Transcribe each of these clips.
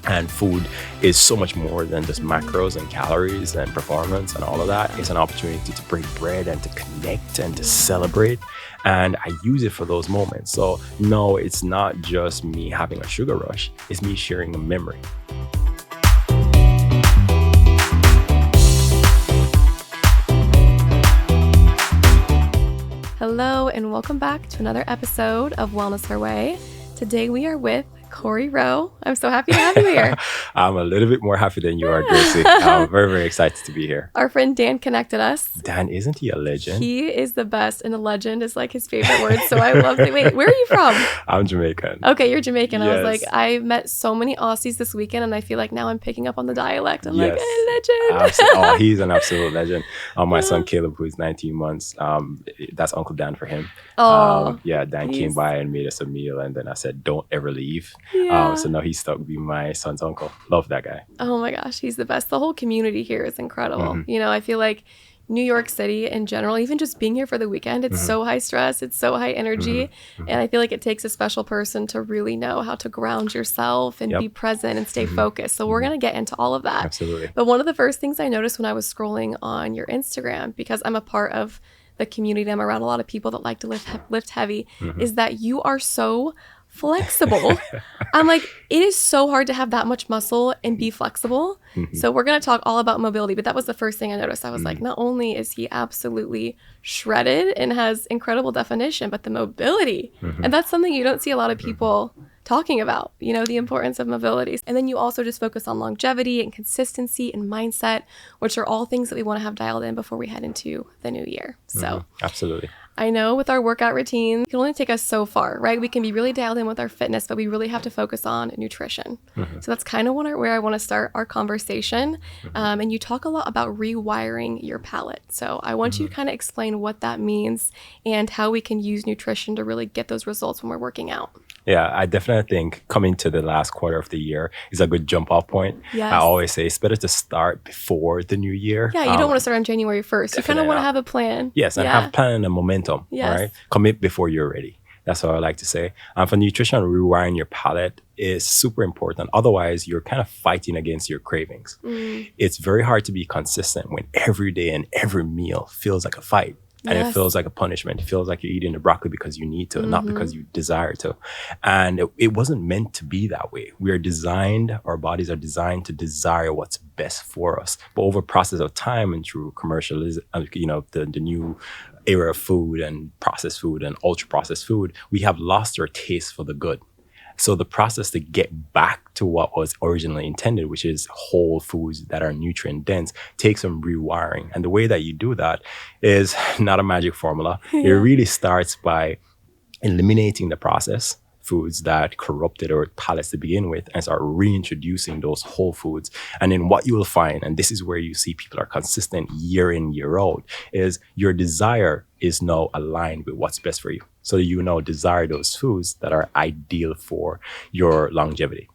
And food is so much more than just macros and calories and performance and all of that. It's an opportunity to break bread and to connect and to celebrate. And I use it for those moments. So no, it's not just me having a sugar rush. It's me sharing a memory. Hello and welcome back to another episode of Wellness Her Way. Today we are with Korey Rowe. I'm so happy to have you here. I'm a little bit more happy than you are, Gracie. I'm very, very excited to be here. Our friend Dan connected us. Dan, isn't he a legend? He is the best, and a legend is like his favorite word. So I love it. Wait, where are you from? I'm Jamaican. Okay, you're Jamaican. Yes. I was like, I met so many Aussies this weekend, and I feel like now I'm picking up on the dialect. I'm like, hey, legend. Oh, he's an absolute legend. My son Caleb, who is 19 months, that's Uncle Dan for him. Dan came by and made us a meal, and then I said, don't ever leave. Yeah. So now he's stuck being my son's uncle. Love that guy. Oh my gosh, he's the best. The whole community here is incredible. Mm-hmm. You know, I feel like New York City in general, even just being here for the weekend, it's so high stress, it's so high energy. And I feel like it takes a special person to really know how to ground yourself and be present and stay focused. So we're going to get into all of that. Absolutely. But one of the first things I noticed when I was scrolling on your Instagram, because I'm a part of the community, I'm around a lot of people that like to lift heavy, is that you are so flexible. I'm like, it is so hard to have that much muscle and be flexible. So we're going to talk all about mobility, but that was the first thing I noticed. I was like, not only is he absolutely shredded and has incredible definition, but the mobility. And that's something you don't see a lot of people talking about, you know, the importance of mobility. And then you also just focus on longevity and consistency and mindset, which are all things that we want to have dialed in before we head into the new year. So absolutely. I know with our workout routine, it can only take us so far, right? We can be really dialed in with our fitness, but we really have to focus on nutrition. So that's kind of where I want to start our conversation. And you talk a lot about rewiring your palate. So I want you to kind of explain what that means and how we can use nutrition to really get those results when we're working out. Yeah, I definitely think coming to the last quarter of the year is a good jump off point. Yes. I always say it's better to start before the new year. Yeah, you don't want to start on January 1st. You kind of want to have a plan. Yes, and have a plan and a momentum. Yes. Right? Commit before you're ready. That's what I like to say. And for nutrition, rewiring your palate is super important. Otherwise, you're kind of fighting against your cravings. It's very hard to be consistent when every day and every meal feels like a fight. And it feels like a punishment. It feels like you're eating the broccoli because you need to, not because you desire to. And it wasn't meant to be that way. Our bodies are designed to desire what's best for us. But over a process of time and through commercialism, the new era of food and processed food and ultra processed food, we have lost our taste for the good. So the process to get back to what was originally intended, which is whole foods that are nutrient dense, takes some rewiring. And the way that you do that is not a magic formula. It really starts by eliminating the processed foods that corrupted our palates to begin with and start reintroducing those whole foods. And then what you will find, and this is where you see people are consistent year in, year out, is your desire is now aligned with what's best for you. So you now desire those foods that are ideal for your longevity.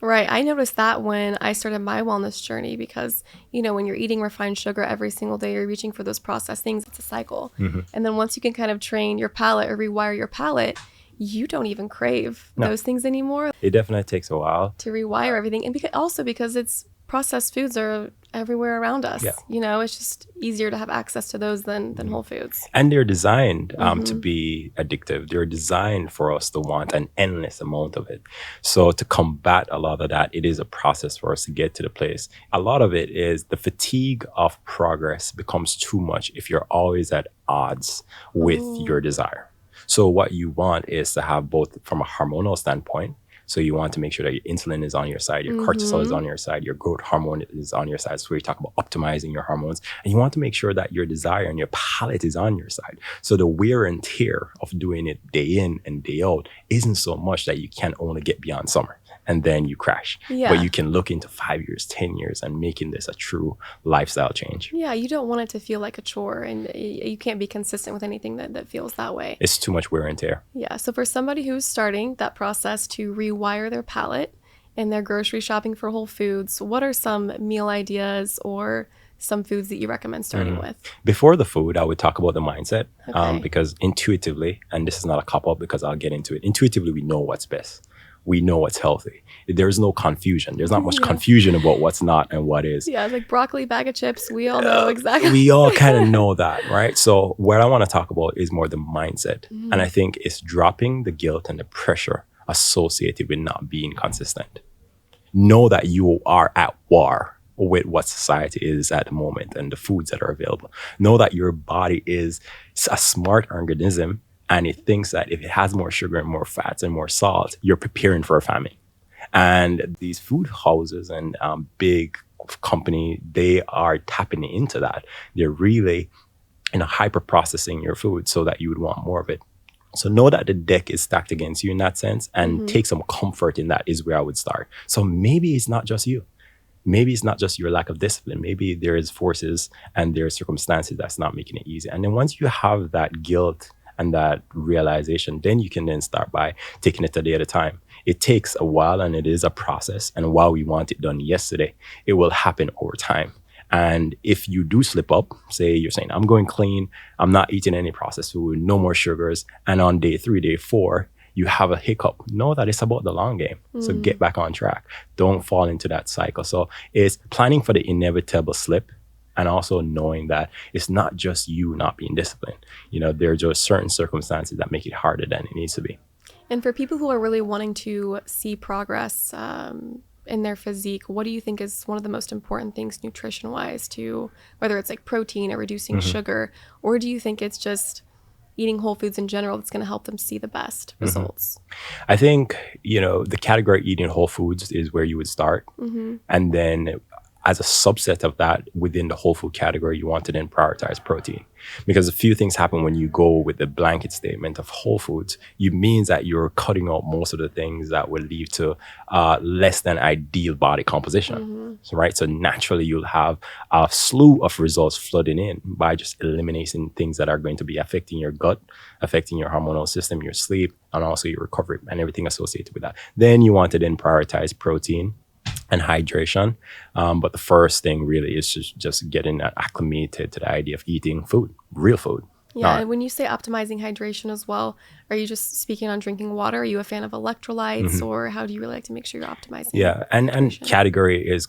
Right. I noticed that when I started my wellness journey because, you know, when you're eating refined sugar every single day, you're reaching for those processed things. It's a cycle. And then once you can kind of train your palate or rewire your palate, you don't even crave those things anymore. It definitely takes a while to rewire everything. And because it's processed foods are everywhere around us. You know, it's just easier to have access to those than whole foods. And they're designed to be addictive. They're designed for us to want an endless amount of it. So to combat a lot of that, it is a process for us to get to the place. A lot of it is the fatigue of progress becomes too much if you're always at odds with your desire. So what you want is to have both from a hormonal standpoint. So you want to make sure that your insulin is on your side, your cortisol is on your side, your growth hormone is on your side. So we talk about optimizing your hormones. And you want to make sure that your desire and your palate is on your side. So the wear and tear of doing it day in and day out isn't so much that you can only get beyond summer and then you crash. But you can look into 5 years, 10 years and making this a true lifestyle change. Yeah, you don't want it to feel like a chore and you can't be consistent with anything that feels that way. It's too much wear and tear. Yeah, so for somebody who's starting that process to rewire their palate and their grocery shopping for whole foods, what are some meal ideas or some foods that you recommend starting with? Before the food, I would talk about the mindset because intuitively, and this is not a cop-out because I'll get into it, intuitively we know what's best. we know what's healthy. There's no confusion. There's not much confusion about what's not and what is. Yeah, like broccoli, bag of chips. We all know exactly. We all kind of know that, right? So what I want to talk about is more the mindset. And I think it's dropping the guilt and the pressure associated with not being consistent. Know that you are at war with what society is at the moment and the foods that are available. Know that your body is a smart organism, and it thinks that if it has more sugar and more fats and more salt, you're preparing for a famine. And these food houses and big company, they are tapping into that. They're really, hyper processing your food so that you would want more of it. So know that the deck is stacked against you in that sense, and take some comfort in that is where I would start. So maybe it's not just you. Maybe it's not just your lack of discipline. Maybe there is forces and there are circumstances that's not making it easy. And then once you have that guilt and that realization, then you can then start by taking it a day at a time. It takes a while and it is a process. And while we want it done yesterday, it will happen over time. And if you do slip up, say you're saying, I'm going clean, I'm not eating any processed food, no more sugars. And on day 3, day 4, you have a hiccup. Know that it's about the long game. So get back on track. Don't fall into that cycle. So it's planning for the inevitable slip, and also knowing that it's not just you not being disciplined. There are just certain circumstances that make it harder than it needs to be. And for people who are really wanting to see progress in their physique, what do you think is one of the most important things nutrition-wise, to whether it's like protein or reducing sugar, or do you think it's just eating whole foods in general that's going to help them see the best results? I think, the category eating whole foods is where you would start. And then as a subset of that, within the whole food category, you want to then prioritize protein. Because a few things happen when you go with the blanket statement of whole foods. It means that you're cutting out most of the things that will lead to less than ideal body composition. So naturally, you'll have a slew of results flooding in by just eliminating things that are going to be affecting your gut, affecting your hormonal system, your sleep, and also your recovery and everything associated with that. Then you want to then prioritize protein and hydration. But the first thing really is just getting acclimated to the idea of eating food, real food. Yeah, and when you say optimizing hydration as well, are you just speaking on drinking water? Are you a fan of electrolytes, or how do you really like to make sure you're optimizing? Yeah, and category is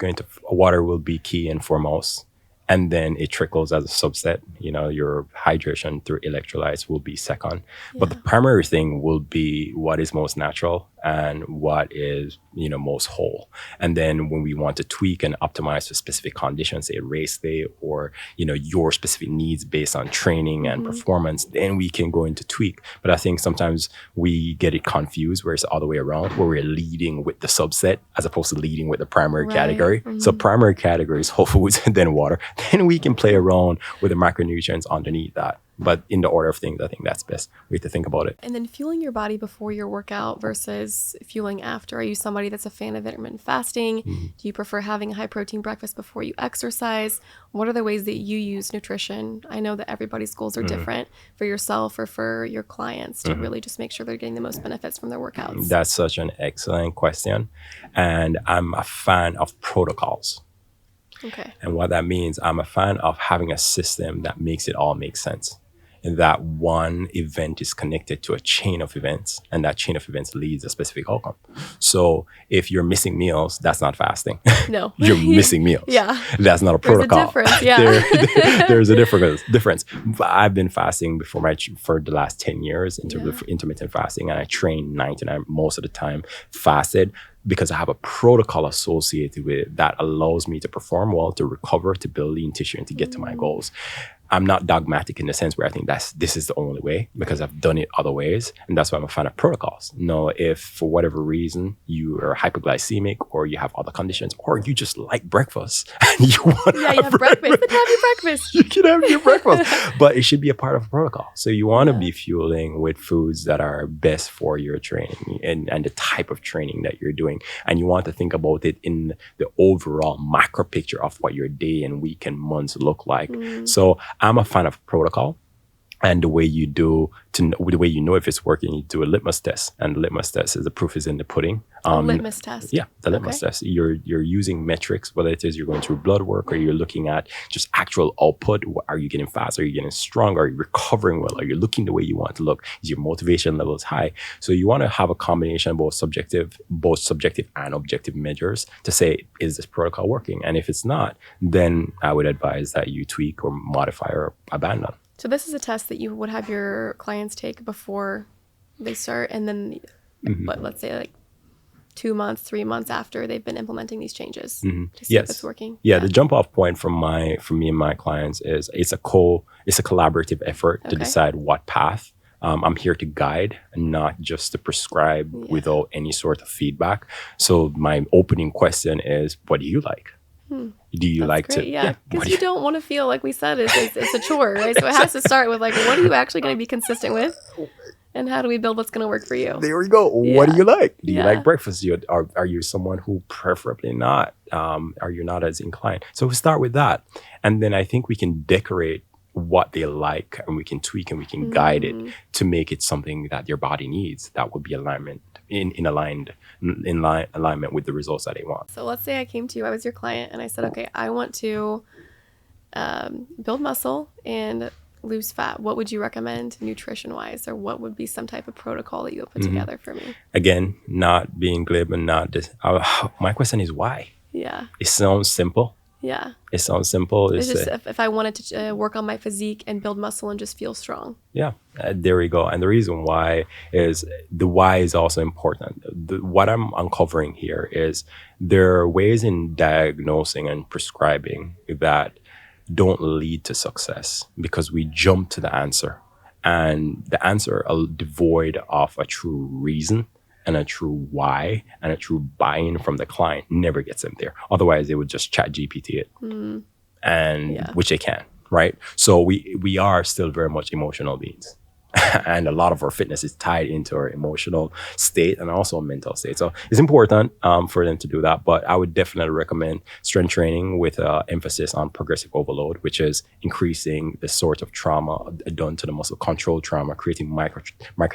water will be key and foremost. And then it trickles as a subset. Your hydration through electrolytes will be second. Yeah. But the primary thing will be what is most natural and what is, most whole. And then when we want to tweak and optimize for specific conditions, say a race day or, your specific needs based on training and performance, then we can go into tweak. But I think sometimes we get it confused where it's the other way around, where we're leading with the subset as opposed to leading with the primary category. So primary category is whole foods and then water. Then we can play around with the macronutrients underneath that. But in the order of things, I think that's best way to think about it. And then fueling your body before your workout versus fueling after. Are you somebody that's a fan of intermittent fasting? Do you prefer having a high protein breakfast before you exercise? What are the ways that you use nutrition? I know that everybody's goals are different for yourself or for your clients to really just make sure they're getting the most benefits from their workouts. That's such an excellent question. And I'm a fan of protocols. Okay. And what that means, I'm a fan of having a system that makes it all make sense. And that one event is connected to a chain of events, and that chain of events leads a specific outcome. So if you're missing meals, that's not fasting. No. You're missing meals. Yeah. That's not a protocol. There's a difference, yeah. There's a difference. I've been fasting for the last 10 years in terms of intermittent fasting, and I train 99 most of the time fasted, because I have a protocol associated with it that allows me to perform well, to recover, to build lean tissue, and to get to my goals. I'm not dogmatic in the sense where I think this is the only way, because I've done it other ways. And that's why I'm a fan of protocols. If for whatever reason you are hypoglycemic, or you have other conditions, or you just like breakfast and you want to have breakfast, then have your breakfast. You can have your breakfast, but it should be a part of a protocol. So you want to be fueling with foods that are best for your training and the type of training that you're doing. And you want to think about it in the overall macro picture of what your day and week and months look like. So I'm a fan of protocol. And the way you do the way you know if it's working, you do a litmus test, and the litmus test is the proof is in the pudding. A litmus test. Yeah, the litmus test. You're using metrics, whether it is you're going through blood work or you're looking at just actual output. Are you getting faster? Are you getting stronger? Are you recovering well? Are you looking the way you want to look? Is your motivation levels high? So you want to have a combination of both subjective and objective measures to say, is this protocol working? And if it's not, then I would advise that you tweak or modify or abandon. So this is a test that you would have your clients take before they start, and then, but let's say like 2 months, 3 months after they've been implementing these changes to see if it's working. Yeah, the jump off point from me and my clients is it's a collaborative effort to decide what path. I'm here to guide and not just to prescribe without any sort of feedback. So my opening question is, what do you like? Do you like great, to? Yeah, because you don't want to feel like we said it's a chore, right? So it has to start with like, what are you actually going to be consistent with, and how do we build what's going to work for you? There we go. Yeah. What do you like? Do you like breakfast? Are you someone who preferably not? Are you not as inclined? So we start with that, and then I think we can decorate what they like, and we can tweak and we can guide it to make it something that your body needs. That would be alignment in alignment with the results that they want. So let's say I came to you, I was your client, and I said, okay, I want to build muscle and lose fat. What would you recommend nutrition wise, or what would be some type of protocol that you would put together for me? Again, not being glib and not this. My question is why? Yeah. It sounds simple. Yeah. It sounds simple. It's just if I wanted to work on my physique and build muscle and just feel strong. Yeah, there we go. And the reason why is also important. What I'm uncovering here is there are ways in diagnosing and prescribing that don't lead to success because we jump to the answer. And the answer are devoid of a true reason and a true why and a true buy-in from the client never gets in there. Otherwise, they would just chat GPT it, which they can, right? So we are still very much emotional beings. And a lot of our fitness is tied into our emotional state and also mental state. So it's important for them to do that. But I would definitely recommend strength training with emphasis on progressive overload, which is increasing the sort of trauma done to the muscle, controlled trauma, creating micro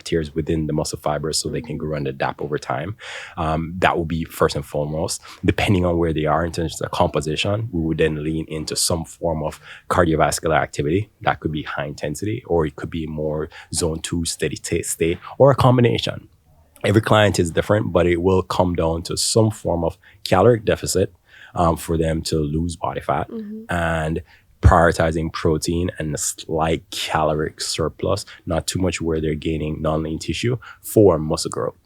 tears within the muscle fibers so they can grow and adapt over time. That will be first and foremost. Depending on where they are in terms of the composition, we would then lean into some form of cardiovascular activity. That could be high intensity, or it could be more zone 2 steady state, or a combination. Every client is different, but it will come down to some form of caloric deficit for them to lose body fat, and prioritizing protein and a slight caloric surplus, not too much where they're gaining non-lean tissue for muscle growth.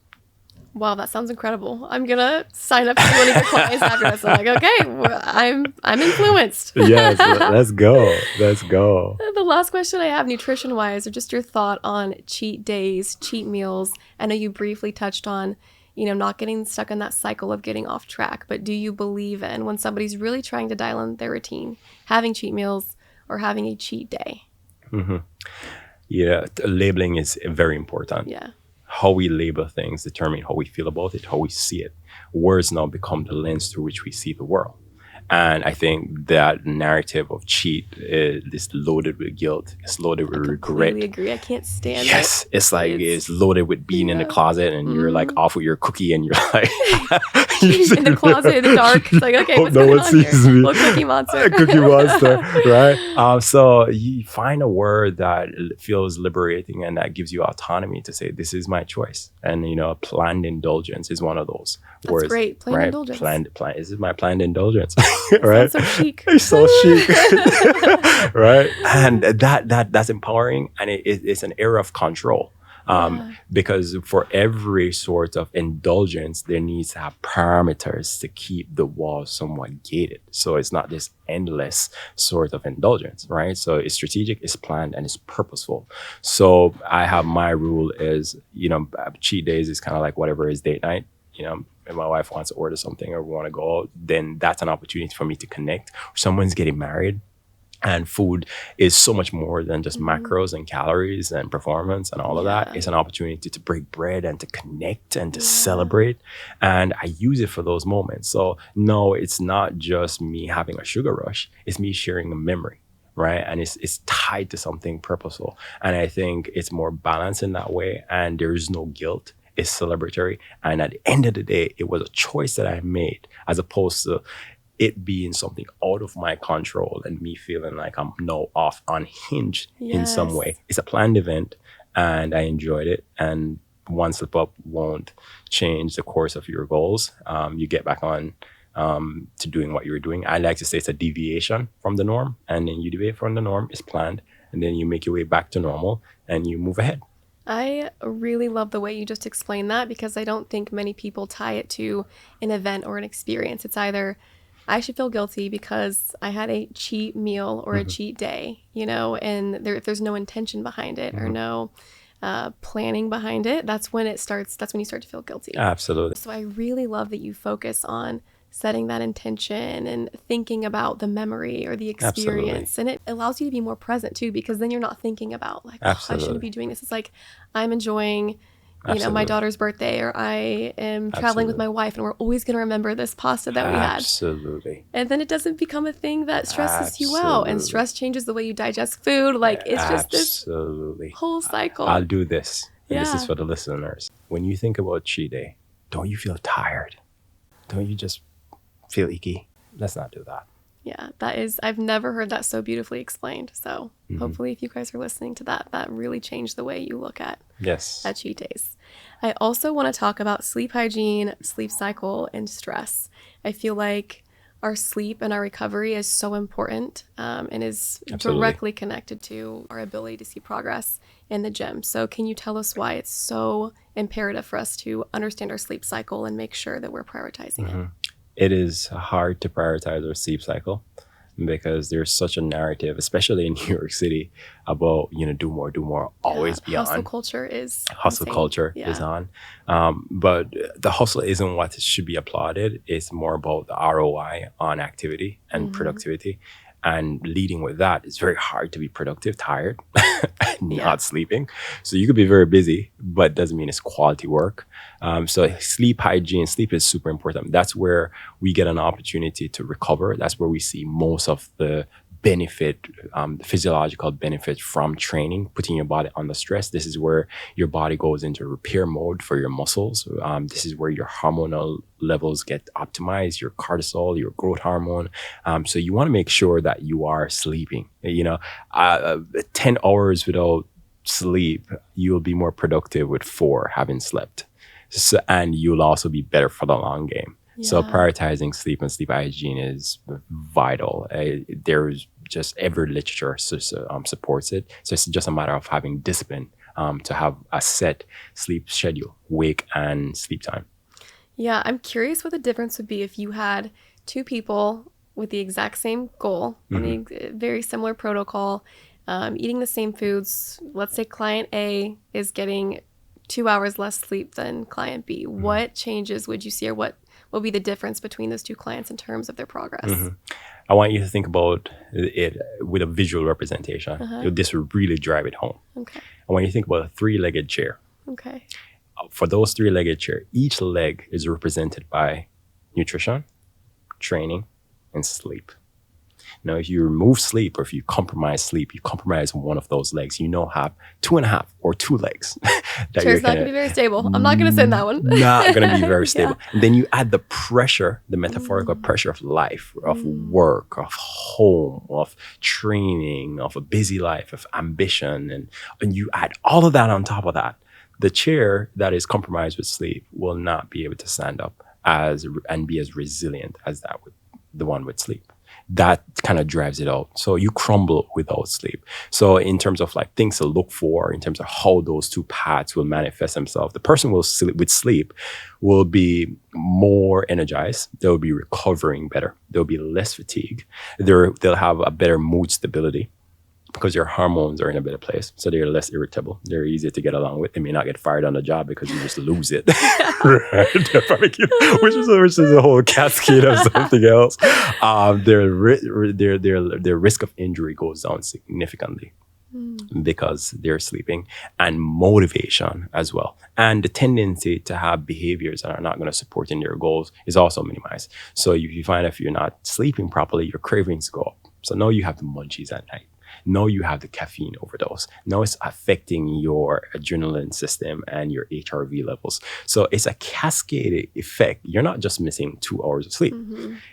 Wow, that sounds incredible. I'm going to sign up to one of your clients after this. I'm like, okay, I'm influenced. Yes, let's go. Let's go. The last question I have nutrition-wise, or just your thought on cheat days, cheat meals. I know you briefly touched on, not getting stuck in that cycle of getting off track, but do you believe in when somebody's really trying to dial in their routine, having cheat meals or having a cheat day? Yeah, labeling is very important. Yeah. How we label things determine how we feel about it, how we see it. Words now become the lens through which we see the world. And I think that narrative of cheat is loaded with guilt. It's loaded with regret. I completely agree. I can't stand it. Yes. It's like it's loaded with being in the closet and you're like off with your cookie and you're like... in the closet in the dark. It's like, okay, what's going on here? Little Cookie Monster. Cookie Monster, right? So you find a word that feels liberating and that gives you autonomy to say, this is my choice. And, planned indulgence is one of those words. That's great. Planned indulgence. This is my planned indulgence. Right? So chic. It's so chic. Right? And that's empowering, and it's an era of control. Because for every sort of indulgence, there needs to have parameters to keep the walls somewhat gated. So it's not this endless sort of indulgence, right? So it's strategic, it's planned, and it's purposeful. So I have my rule is, cheat days is kind of like whatever is date night. If my wife wants to order something or we want to go out, then that's an opportunity for me to connect. Or someone's getting married. And food is so much more than just macros and calories and performance and all of that. It's an opportunity to break bread and to connect and to celebrate. And I use it for those moments. So no, it's not just me having a sugar rush. It's me sharing a memory. right? And it's tied to something purposeful. And I think it's more balanced in that way. And there is no guilt. It's celebratory. And at the end of the day, it was a choice that I made as opposed to it being something out of my control and me feeling like I'm now off unhinged in some way. It's a planned event and I enjoyed it. And one slip up won't change the course of your goals. You get back on to doing what you were doing. I like to say it's a deviation from the norm, and then you deviate from the norm. It's planned, and then you make your way back to normal and you move ahead. I really love the way you just explained that, because I don't think many people tie it to an event or an experience. It's either I should feel guilty because I had a cheat meal or a cheat day, and if there's no intention behind it or no planning behind it, that's when you start to feel guilty. Absolutely. So I really love that you focus on setting that intention and thinking about the memory or the experience. And it allows you to be more present too, because then you're not thinking about like, oh, I shouldn't be doing this. It's like, I'm enjoying, my daughter's birthday, or I am traveling with my wife and we're always going to remember this pasta that we had. Absolutely. And then it doesn't become a thing that stresses you out, and stress changes the way you digest food. Like it's just this whole cycle. I'll do this. And this is for the listeners. When you think about cheat day, don't you feel tired? Don't you just feel icky? Let's not do that. Yeah, I've never heard that so beautifully explained. So hopefully if you guys are listening to that, that really changed the way you look at cheat days. I also want to talk about sleep hygiene, sleep cycle, and stress. I feel like our sleep and our recovery is so important and is directly connected to our ability to see progress in the gym. So can you tell us why it's so imperative for us to understand our sleep cycle and make sure that we're prioritizing it? It is hard to prioritize our sleep cycle because there's such a narrative, especially in New York City, about, do more, always be hustle on. Culture is on. But the hustle isn't what should be applauded. It's more about the ROI on activity and productivity. And leading with that, it's very hard to be productive, tired, and not sleeping. So you could be very busy, but doesn't mean it's quality work. So sleep hygiene, sleep is super important. That's where we get an opportunity to recover. That's where we see most of the benefit, physiological benefit from training, putting your body under stress. This is where your body goes into repair mode for your muscles. This is where your hormonal levels get optimized, your cortisol, your growth hormone. So you want to make sure that you are sleeping. 10 hours without sleep, you'll be more productive with 4 having slept. So, and you'll also be better for the long game. So prioritizing sleep and sleep hygiene is vital. There's just every literature supports it. So it's just a matter of having discipline to have a set sleep schedule, wake and sleep time. Yeah, I'm curious what the difference would be if you had 2 people with the exact same goal, very similar protocol, eating the same foods. Let's say client A is getting 2 hours less sleep than client B. What changes would you see, or what will be the difference between those 2 clients in terms of their progress? I want you to think about it with a visual representation. This will really drive it home. Okay. I want you to think about a 3-legged chair. Okay. For those 3-legged chair, each leg is represented by nutrition, training, and sleep. Now, if you remove sleep, or if you compromise sleep, you compromise one of those legs. Have 2.5 or 2 legs. Chair's not going to be very stable. I'm not going to sit in that one. Not going to be very stable. And then you add the pressure, the metaphorical pressure of life, of work, of home, of training, of a busy life, of ambition. And you add all of that on top of that. The chair that is compromised with sleep will not be able to stand up and be as resilient as the one with sleep. That kind of drives it out. So you crumble without sleep. So in terms of like things to look for, in terms of how those 2 paths will manifest themselves, the person with sleep will be more energized. They'll be recovering better. They'll be less fatigued. They'll have a better mood stability, because your hormones are in a better place. So they're less irritable. They're easier to get along with. They may not get fired on the job because you just lose it. Right? which is a whole cascade of something else. Their risk of injury goes down significantly because they're sleeping, and motivation as well. And the tendency to have behaviors that are not going to support in your goals is also minimized. So if you find if you're not sleeping properly, your cravings go up So now you have the munchies at night. Now you have the caffeine overdose. Now it's affecting your adrenaline system and your HRV levels. So it's a cascaded effect. You're not just missing 2 hours of sleep.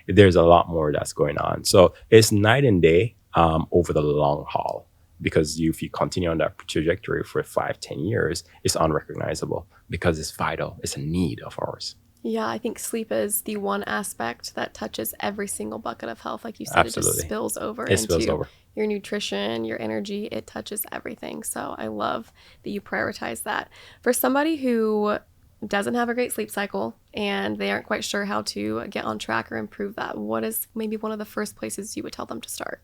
There's a lot more that's going on. So it's night and day over the long haul. Because if you continue on that trajectory for 5-10 years, it's unrecognizable because it's vital. It's a need of ours. Yeah, I think sleep is the one aspect that touches every single bucket of health. Like you said, It just spills over into your nutrition, your energy. It touches everything. So I love that you prioritize that. For somebody who doesn't have a great sleep cycle and they aren't quite sure how to get on track or improve that, what is maybe one of the first places you would tell them to start?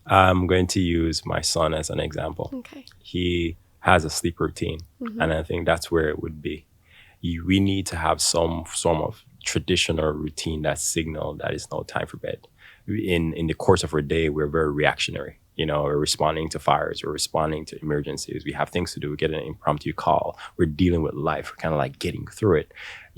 I'm going to use my son as an example. Okay. He has a sleep routine, and I think that's where it would be. We need to have some form of traditional routine that signal that it's no time for bed. In the course of our day, we're very reactionary. We're responding to fires, we're responding to emergencies. We have things to do. We get an impromptu call. We're dealing with life. We're kind of like getting through it.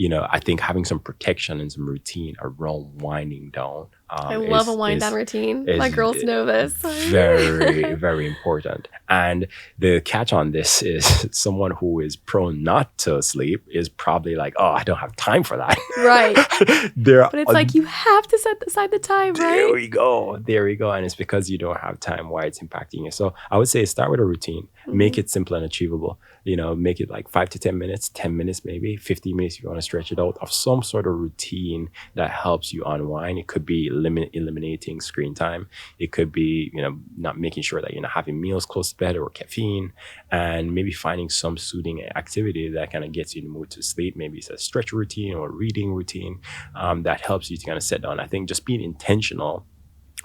I think having some protection and some routine around winding down. I love a wind down routine. My girls know this. Very, very important. And the catch on this is someone who is prone not to sleep is probably like, oh, I don't have time for that. Right. But it's like you have to set aside the time, right? There we go. And it's because you don't have time why it's impacting you. So I would say start with a routine. Make it simple and achievable. Make it like 5 to 10 minutes, 10 minutes maybe, 50 minutes if you want to stretch it out, of some sort of routine that helps you unwind. It could be eliminating screen time. It could be, not making sure that you're not having meals close to bed or caffeine, and maybe finding some soothing activity that kind of gets you in the mood to sleep. Maybe it's a stretch routine or a reading routine that helps you to kind of set down. I think just being intentional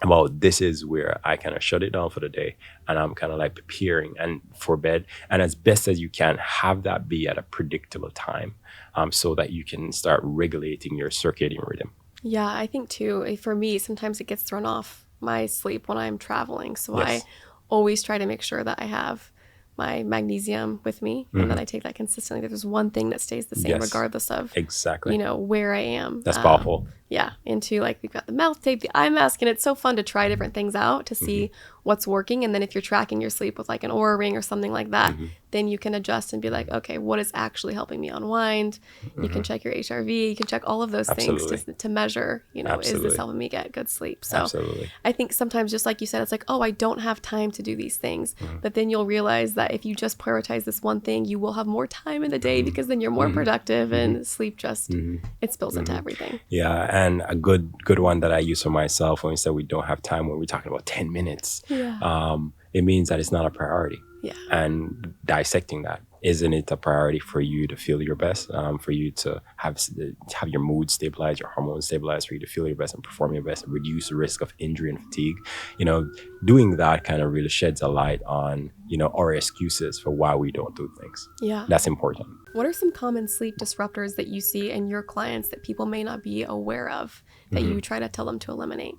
about this is where I kind of shut it down for the day and I'm kind of like preparing and for bed, and as best as you can have that be at a predictable time so that you can start regulating your circadian rhythm. Yeah, I think too, for me, sometimes it gets thrown off my sleep when I'm traveling. So I always try to make sure that I have my magnesium with me and that I take that consistently. There's one thing that stays the same regardless of where I am. That's powerful. Yeah. Into like, we've got the mouth tape, the eye mask, and it's so fun to try different things out to see what's working. And then if you're tracking your sleep with like an Oura ring or something like that, then you can adjust and be like, okay, what is actually helping me unwind? You can check your HRV, you can check all of those things to measure, is this helping me get good sleep? So I think sometimes, just like you said, it's like, oh, I don't have time to do these things. But then you'll realize that if you just prioritize this one thing, you will have more time in the day because then you're more productive and sleep just, it spills into everything. Yeah. And a good one that I use for myself when we said we don't have time, when we're talking about 10 minutes, it means that it's not a priority. Yeah. And dissecting that, isn't it a priority for you to feel your best, for you to have your mood stabilized, your hormones stabilized, for you to feel your best and perform your best and reduce the risk of injury and fatigue? Doing that kind of really sheds a light on, our excuses for why we don't do things. Yeah. That's important. What are some common sleep disruptors that you see in your clients that people may not be aware of that you try to tell them to eliminate?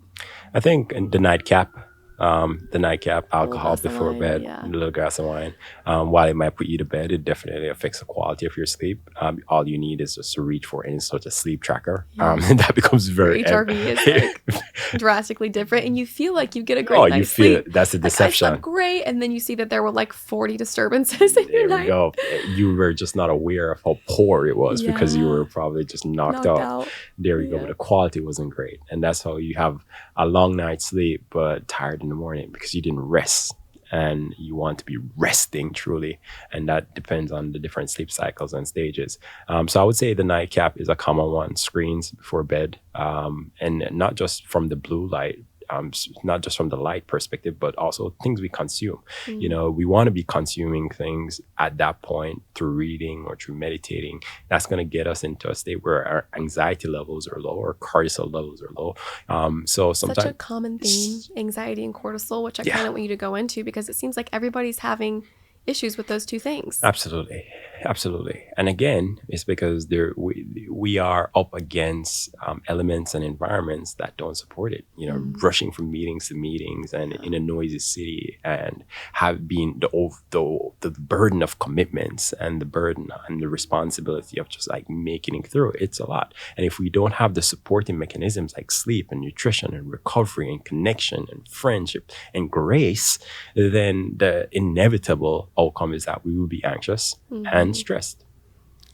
I think the nightcap, alcohol before bed, a little glass of wine. While it might put you to bed, it definitely affects the quality of your sleep. All you need is just to reach for any sort of sleep tracker. That becomes very... HRV is like drastically different, and you feel like you get a great night's sleep. You feel it. That's a deception. I slept great, and then you see that there were like 40 disturbances in your night. There we go. You were just not aware of how poor it was because you were probably just knocked out. There you go. But the quality wasn't great. And that's how you have a long night's sleep, but tired in the morning because you didn't rest, and you want to be resting truly, and that depends on the different sleep cycles and stages. So I would say the nightcap is a common one. Screens before bed, and not just from the blue light, not just from the light perspective, but also things we consume. We want to be consuming things at that point through reading or through meditating. That's going to get us into a state where our anxiety levels are low or cortisol levels are low. So sometimes such a common theme, anxiety and cortisol, which I kind of want you to go into because it seems like everybody's having issues with those two things. Absolutely. Absolutely. And again, it's because we are up against elements and environments that don't support it. Rushing from meetings to meetings and in a noisy city, and have been the burden of commitments and the burden and the responsibility of just like making it through. It's a lot. And if we don't have the supporting mechanisms like sleep and nutrition and recovery and connection and friendship and grace, then the inevitable outcome is that we will be anxious and stressed.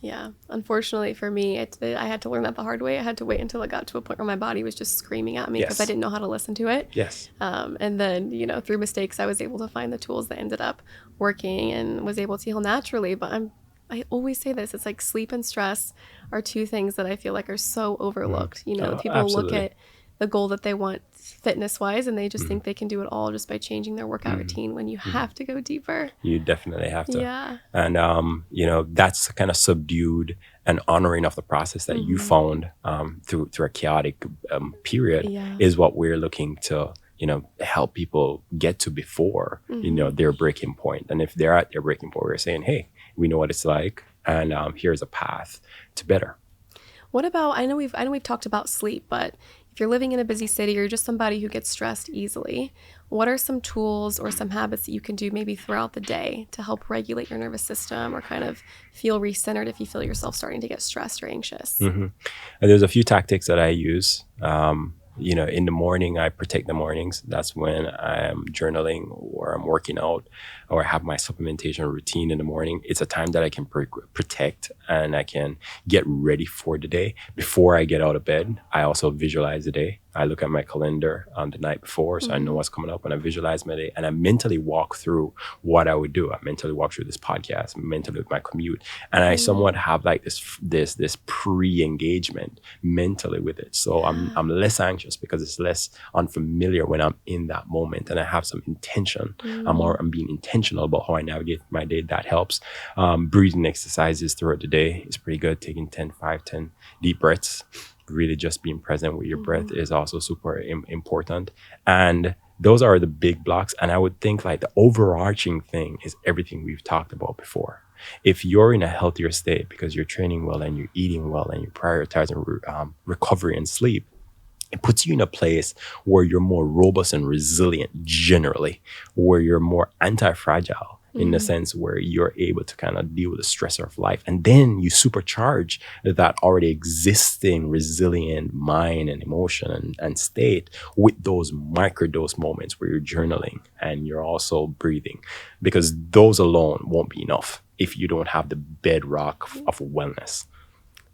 Yeah. Unfortunately for me, I had to learn that the hard way. I had to wait until it got to a point where my body was just screaming at me because I didn't know how to listen to it. Yes. And then, through mistakes, I was able to find the tools that ended up working and was able to heal naturally. But I always say this, it's like sleep and stress are two things that I feel like are so overlooked. People absolutely. look at the goal that they want fitness wise and they just think they can do it all just by changing their workout routine, when you have to go deeper. You definitely have to. Yeah. And that's kind of subdued and honoring of the process that you found through a chaotic period is what we're looking to help people get to before their breaking point. And if they're at their breaking point, we're saying, hey, we know what it's like, and here's a path to better. What about, I know we've talked about sleep, but if you're living in a busy city or you're just somebody who gets stressed easily, what are some tools or some habits that you can do maybe throughout the day to help regulate your nervous system or kind of feel recentered if you feel yourself starting to get stressed or anxious? And there's a few tactics that I use. In the morning, I protect the mornings. That's when I'm journaling or I'm working out or I have my supplementation routine in the morning. It's a time that I can protect and I can get ready for the day. Before I get out of bed, I also visualize the day. I look at my calendar on the night before, so I know what's coming up, and I visualize my day, and I mentally walk through what I would do. I mentally walk through this podcast, mentally with my commute, and I somewhat have like this pre-engagement mentally with it. So I'm less anxious because it's less unfamiliar when I'm in that moment, and I have some intention. I'm being intentional about how I navigate my day. That helps. Breathing exercises throughout the day is pretty good. Taking 10 deep breaths. Really just being present with your breath is also super important. And those are the big blocks. And I would think like the overarching thing is everything we've talked about before. If you're in a healthier state because you're training well and you're eating well and you're prioritizing recovery and sleep, it puts you in a place where you're more robust and resilient generally, where you're more anti-fragile in the sense where you're able to kind of deal with the stressor of life. And then you supercharge that already existing resilient mind and emotion and state with those microdose moments where you're journaling and you're also breathing, because those alone won't be enough if you don't have the bedrock of wellness.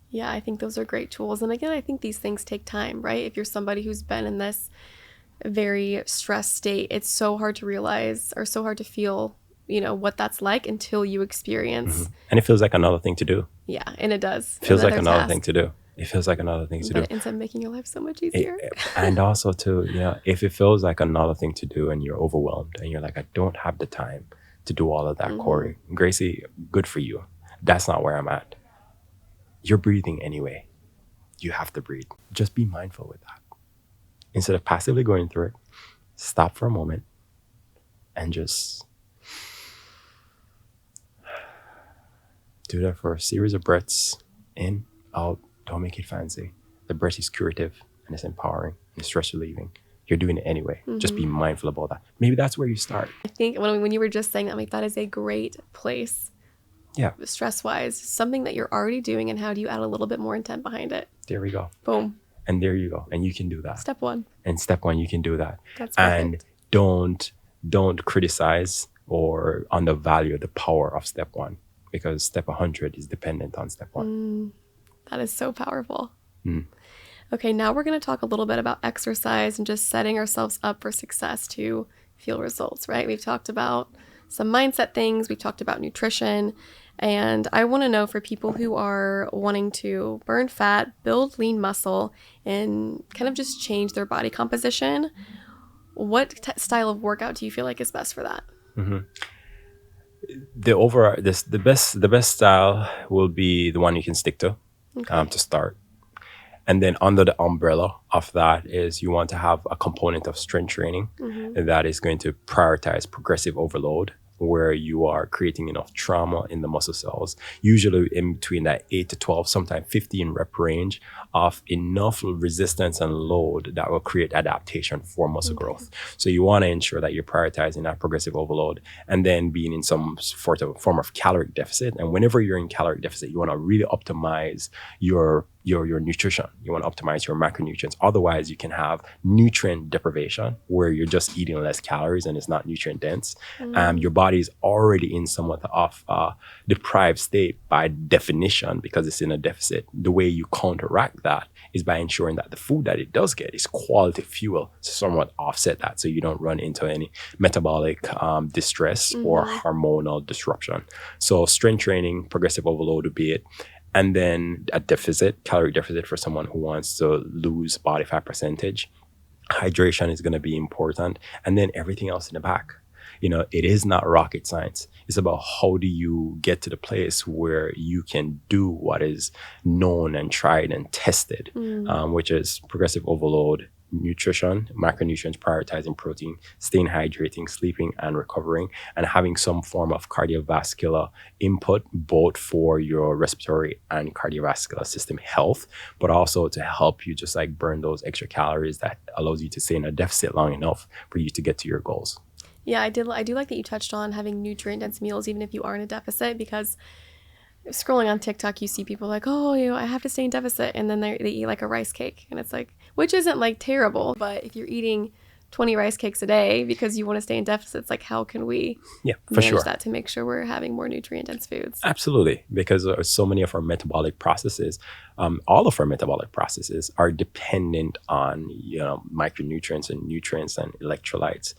Yeah, I think those are great tools. And again, I think these things take time, right? If you're somebody who's been in this very stressed state, it's so hard to realize or so hard to feel what that's like until you experience. And it feels like another thing to do. Yeah, and it does. Feels like another thing to do. It feels like another thing to do. But it ends up making your life so much easier. And also too, if it feels like another thing to do and you're overwhelmed and you're like, I don't have the time to do all of that, Korey. Gracie, good for you. That's not where I'm at. You're breathing anyway. You have to breathe. Just be mindful with that. Instead of passively going through it, stop for a moment and just do that for a series of breaths. In, out, don't make it fancy. The breath is curative and it's empowering and stress relieving. You're doing it anyway. Just be mindful about that. Maybe that's where you start. I think when you were just saying that, I'm like, that is a great place. Yeah. Stress-wise, something that you're already doing, and how do you add a little bit more intent behind it? There we go. Boom. And there you go. And you can do that. Step one. And step one, you can do that. That's perfect. And don't criticize or undervalue the power of step one, because step 100 is dependent on step one. That is so powerful. Okay, now we're going to talk a little bit about exercise and just setting ourselves up for success to feel results, right? We've talked about some mindset things. We've talked about nutrition. And I want to know, for people who are wanting to burn fat, build lean muscle, and kind of just change their body composition, what style of workout do you feel like is best for that? The best style will be the one you can stick to, to start. And then under the umbrella of that is you want to have a component of strength training that is going to prioritize progressive overload where you are creating enough trauma in the muscle cells, usually in between that 8 to 12, sometimes 15 rep range of enough resistance and load that will create adaptation for muscle growth. So you want to ensure that you're prioritizing that progressive overload and then being in some form of caloric deficit. And whenever you're in caloric deficit, you want to really optimize your nutrition. You want to optimize your macronutrients. Otherwise, you can have nutrient deprivation where you're just eating less calories and it's not nutrient dense. Your body is already in somewhat of a deprived state by definition because it's in a deficit. The way you counteract that is by ensuring that the food that it does get is quality fuel to somewhat offset that so you don't run into any metabolic distress or hormonal disruption. So strength training, progressive overload would be it. And then a deficit, caloric deficit for someone who wants to lose body fat percentage. Hydration is going to be important. And then everything else in the back. It is not rocket science. It's about how do you get to the place where you can do what is known and tried and tested, which is progressive overload, nutrition, macronutrients, prioritizing protein, staying hydrating, sleeping and recovering, and having some form of cardiovascular input, both for your respiratory and cardiovascular system health, but also to help you just like burn those extra calories that allows you to stay in a deficit long enough for you to get to your goals. Yeah, I do like that you touched on having nutrient-dense meals even if you are in a deficit, because scrolling on TikTok, you see people like, oh, I have to stay in deficit, and then they eat like a rice cake, and it's like, which isn't like terrible, but if you're eating 20 rice cakes a day because you want to stay in deficits, like how can we manage that to make sure we're having more nutrient-dense foods? Absolutely, because so many of our metabolic processes, all of our metabolic processes are dependent on micronutrients and nutrients and electrolytes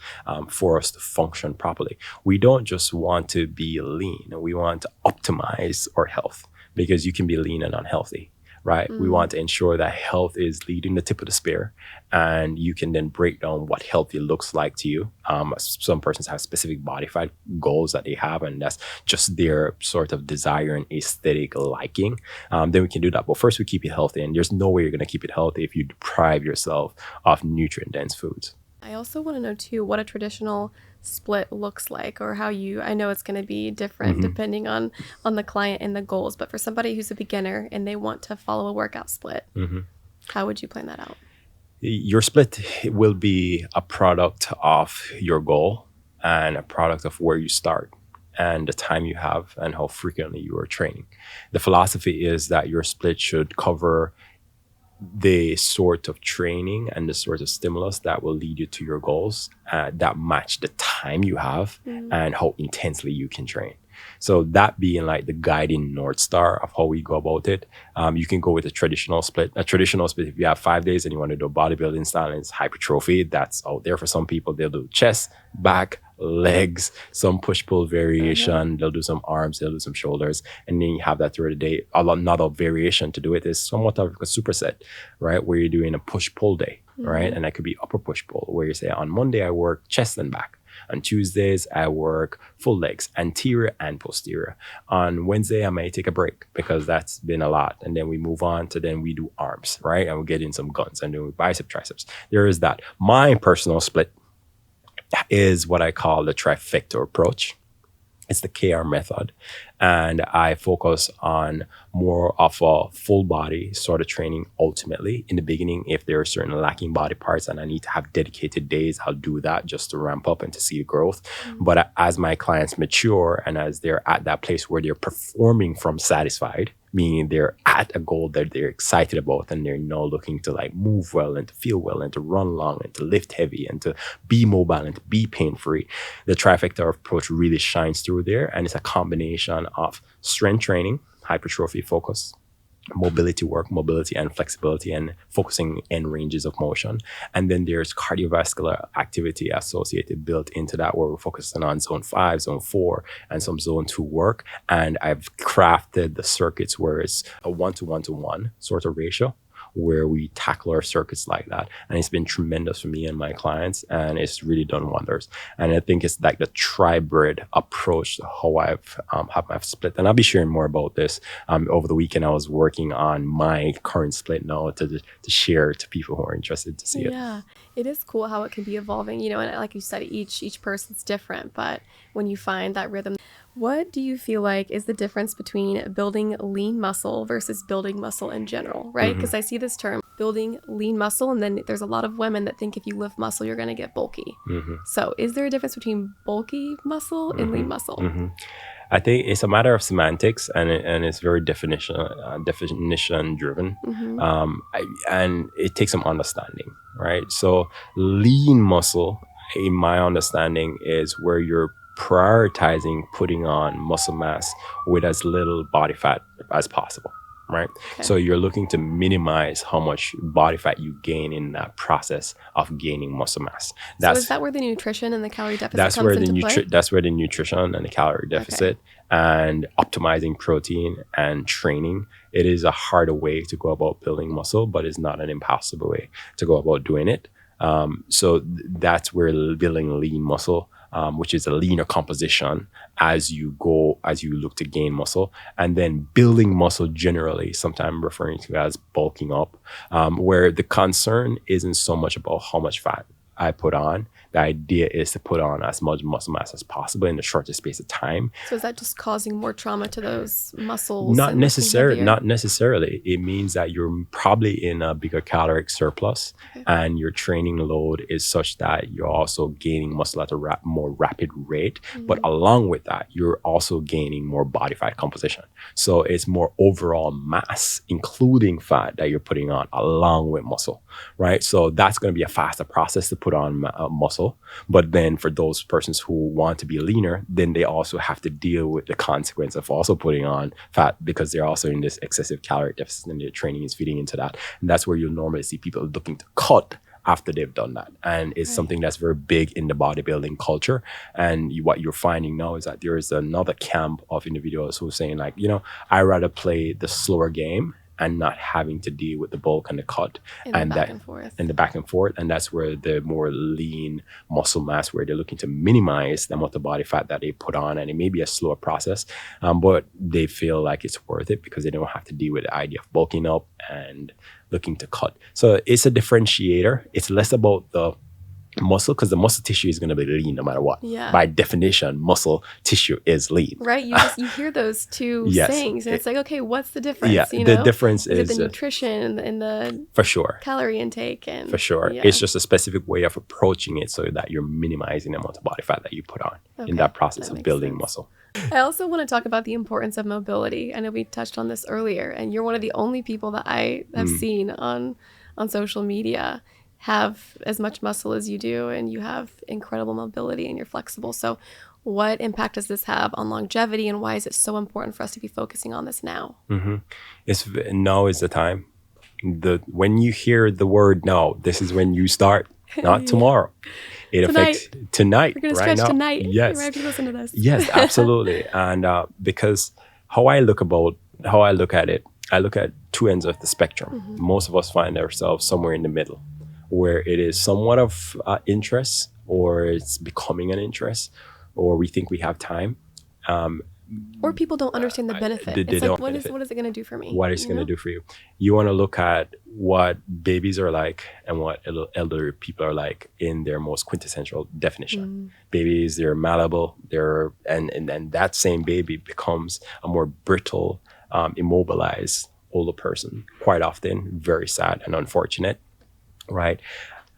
for us to function properly. We don't just want to be lean; we want to optimize our health, because you can be lean and unhealthy. Right? We want to ensure that health is leading the tip of the spear, and you can then break down what healthy looks like to you. Some persons have specific body fat goals that they have, and that's just their sort of desire and aesthetic liking. Then we can do that. But first, we keep it healthy, and there's no way you're going to keep it healthy if you deprive yourself of nutrient-dense foods. I also want to know, too, what a traditional split looks like, or how I know it's going to be different depending on the client and the goals. But for somebody who's a beginner and they want to follow a workout split, how would you plan that out? Your split will be a product of your goal and a product of where you start and the time you have and how frequently you are training. The philosophy is that your split should cover the sort of training and the sort of stimulus that will lead you to your goals that match the time you have and how intensely you can train. So that being like the guiding North Star of how we go about it. You can go with a traditional split. A traditional split, if you have 5 days and you want to do a bodybuilding style and it's hypertrophy, that's out there for some people. They'll do chest, back, legs, some push-pull variation. They'll do some arms, they'll do some shoulders, and then you have that throughout the day. Another variation to do it is somewhat of a superset, right? Where you're doing a push-pull day, right? And that could be upper push-pull, where you say on Monday I work chest and back. On Tuesdays, I work full legs, anterior and posterior. On Wednesday, I may take a break because that's been a lot. And then we move on to then we do arms, right? And we get in some guns and do bicep, triceps. There is that. My personal split is what I call the trifecta approach. It's the KR method. And I focus on more of a full body sort of training ultimately. In the beginning, if there are certain lacking body parts and I need to have dedicated days, I'll do that just to ramp up and to see the growth. But as my clients mature and as they're at that place where they're performing from satisfied, meaning they're at a goal that they're excited about and they're now looking to like move well and to feel well and to run long and to lift heavy and to be mobile and to be pain-free, the trifecta approach really shines through there. And it's a combination of strength training, hypertrophy focus, mobility work, mobility and flexibility, and focusing in ranges of motion. And then there's cardiovascular activity associated built into that, where we're focusing on zone 5, zone 4, and some zone 2 work. And I've crafted the circuits where it's a 1-to-1-to-1 sort of ratio, where we tackle our circuits like that. And it's been tremendous for me and my clients, and it's really done wonders. And I think it's like the tribrid approach to how I've have my split. And I'll be sharing more about this. Over the weekend, I was working on my current split now to share to people who are interested to see it. Yeah, it is cool how it can be evolving, and like you said, each person's different, but when you find that rhythm. What do you feel like is the difference between building lean muscle versus building muscle in general, right? Because I see this term, building lean muscle, and then there's a lot of women that think if you lift muscle, you're going to get bulky. So is there a difference between bulky muscle and lean muscle? I think it's a matter of semantics, and it's very definition driven, and it takes some understanding, right? So lean muscle, in my understanding, is where you're prioritizing putting on muscle mass with as little body fat as possible, right? Okay. So you're looking to minimize how much body fat you gain in that process of gaining muscle mass. So is that where the nutrition and the calorie deficit comes into play? That's where the nutrition and the calorie deficit and optimizing protein and training. It is a harder way to go about building muscle, but it's not an impossible way to go about doing it. So that's where building lean muscle, which is a leaner composition as you look to gain muscle, and then building muscle generally, sometimes referring to as bulking up, where the concern isn't so much about how much fat I put on. The idea is to put on as much muscle mass as possible in the shortest space of time. So is that just causing more trauma to those muscles? Not necessarily. It means that you're probably in a bigger caloric surplus, and your training load is such that you're also gaining muscle at a more rapid rate. But along with that, you're also gaining more body fat composition. So it's more overall mass, including fat, that you're putting on along with muscle, right? So that's going to be a faster process to put on muscle. But then for those persons who want to be leaner, then they also have to deal with the consequence of also putting on fat, because they're also in this excessive calorie deficit, and their training is feeding into that. And that's where you'll normally see people looking to cut after they've done that. And it's something that's very big in the bodybuilding culture. And what you're finding now is that there is another camp of individuals who are saying, like, I'd rather play the slower game and not having to deal with the bulk and the cut and the back and forth. And that's where the more lean muscle mass, where they're looking to minimize the amount of body fat that they put on. And it may be a slower process, but they feel like it's worth it because they don't have to deal with the idea of bulking up and looking to cut. So it's a differentiator. It's less about the muscle, because the muscle tissue is going to be lean no matter what. By definition, muscle tissue is lean. Right. You hear those two sayings, and it's like, okay, what's the difference? The difference is the nutrition and the for sure calorie intake, and for sure it's just a specific way of approaching it so that you're minimizing the amount of body fat that you put on in that process of building muscle. I also want to talk about the importance of mobility. I know we touched on this earlier, and you're one of the only people that I have seen on social media have as much muscle as you do, and you have incredible mobility and you're flexible. So what impact does this have on longevity, and why is it so important for us to be focusing on this now? Now is the time. When you hear the word now, this is when you start, not tomorrow. It affects tonight. We're going to stretch now. Tonight. Yes. Right after you listen to this. Yes, absolutely. And because how I look at it, I look at two ends of the spectrum. Most of us find ourselves somewhere in the middle, where it is somewhat of interest, or it's becoming an interest, or we think we have time. Or people don't understand the benefit. It's like, what is it going to do for me? What is it going to do for you? You want to look at what babies are like and what elderly people are like in their most quintessential definition. Babies, they're malleable, and that same baby becomes a more brittle, immobilized older person, quite often. Very sad and unfortunate. Right.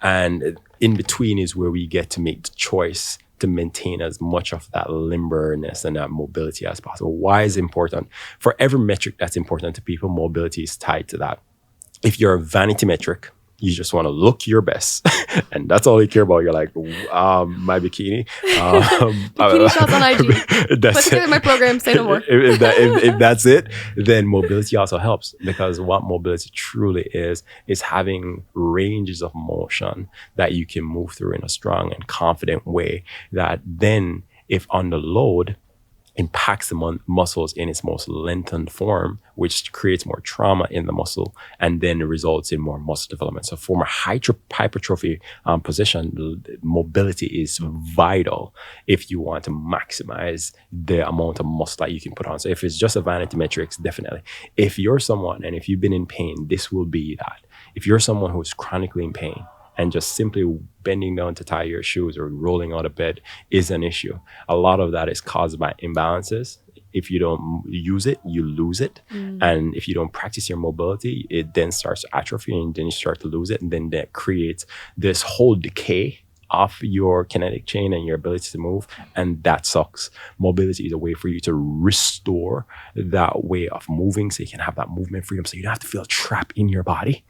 And in between is where we get to make the choice to maintain as much of that limberness and that mobility as possible. Why is it important? For every metric that's important to people, mobility is tied to that. If you're a vanity metric, you just want to look your best, and that's all you care about. You're like, my bikini. Bikini shots on IG. Put together my program, say no more. if that's it, then mobility also helps, because what mobility truly is having ranges of motion that you can move through in a strong and confident way, that then if under load, impacts the muscles in its most lengthened form, which creates more trauma in the muscle and then results in more muscle development. So from a hypertrophy position, mobility is vital if you want to maximize the amount of muscle that you can put on. So if it's just a vanity metrics, definitely. If you're someone and if you've been in pain, this will be that. If you're someone who's chronically in pain, and just simply bending down to tie your shoes or rolling out of bed is an issue. A lot of that is caused by imbalances. If you don't use it, you lose it. And if you don't practice your mobility, it then starts to atrophy and then you start to lose it. And then that creates this whole decay of your kinetic chain and your ability to move. And that sucks. Mobility is a way for you to restore that way of moving so you can have that movement freedom. So you don't have to feel trapped in your body.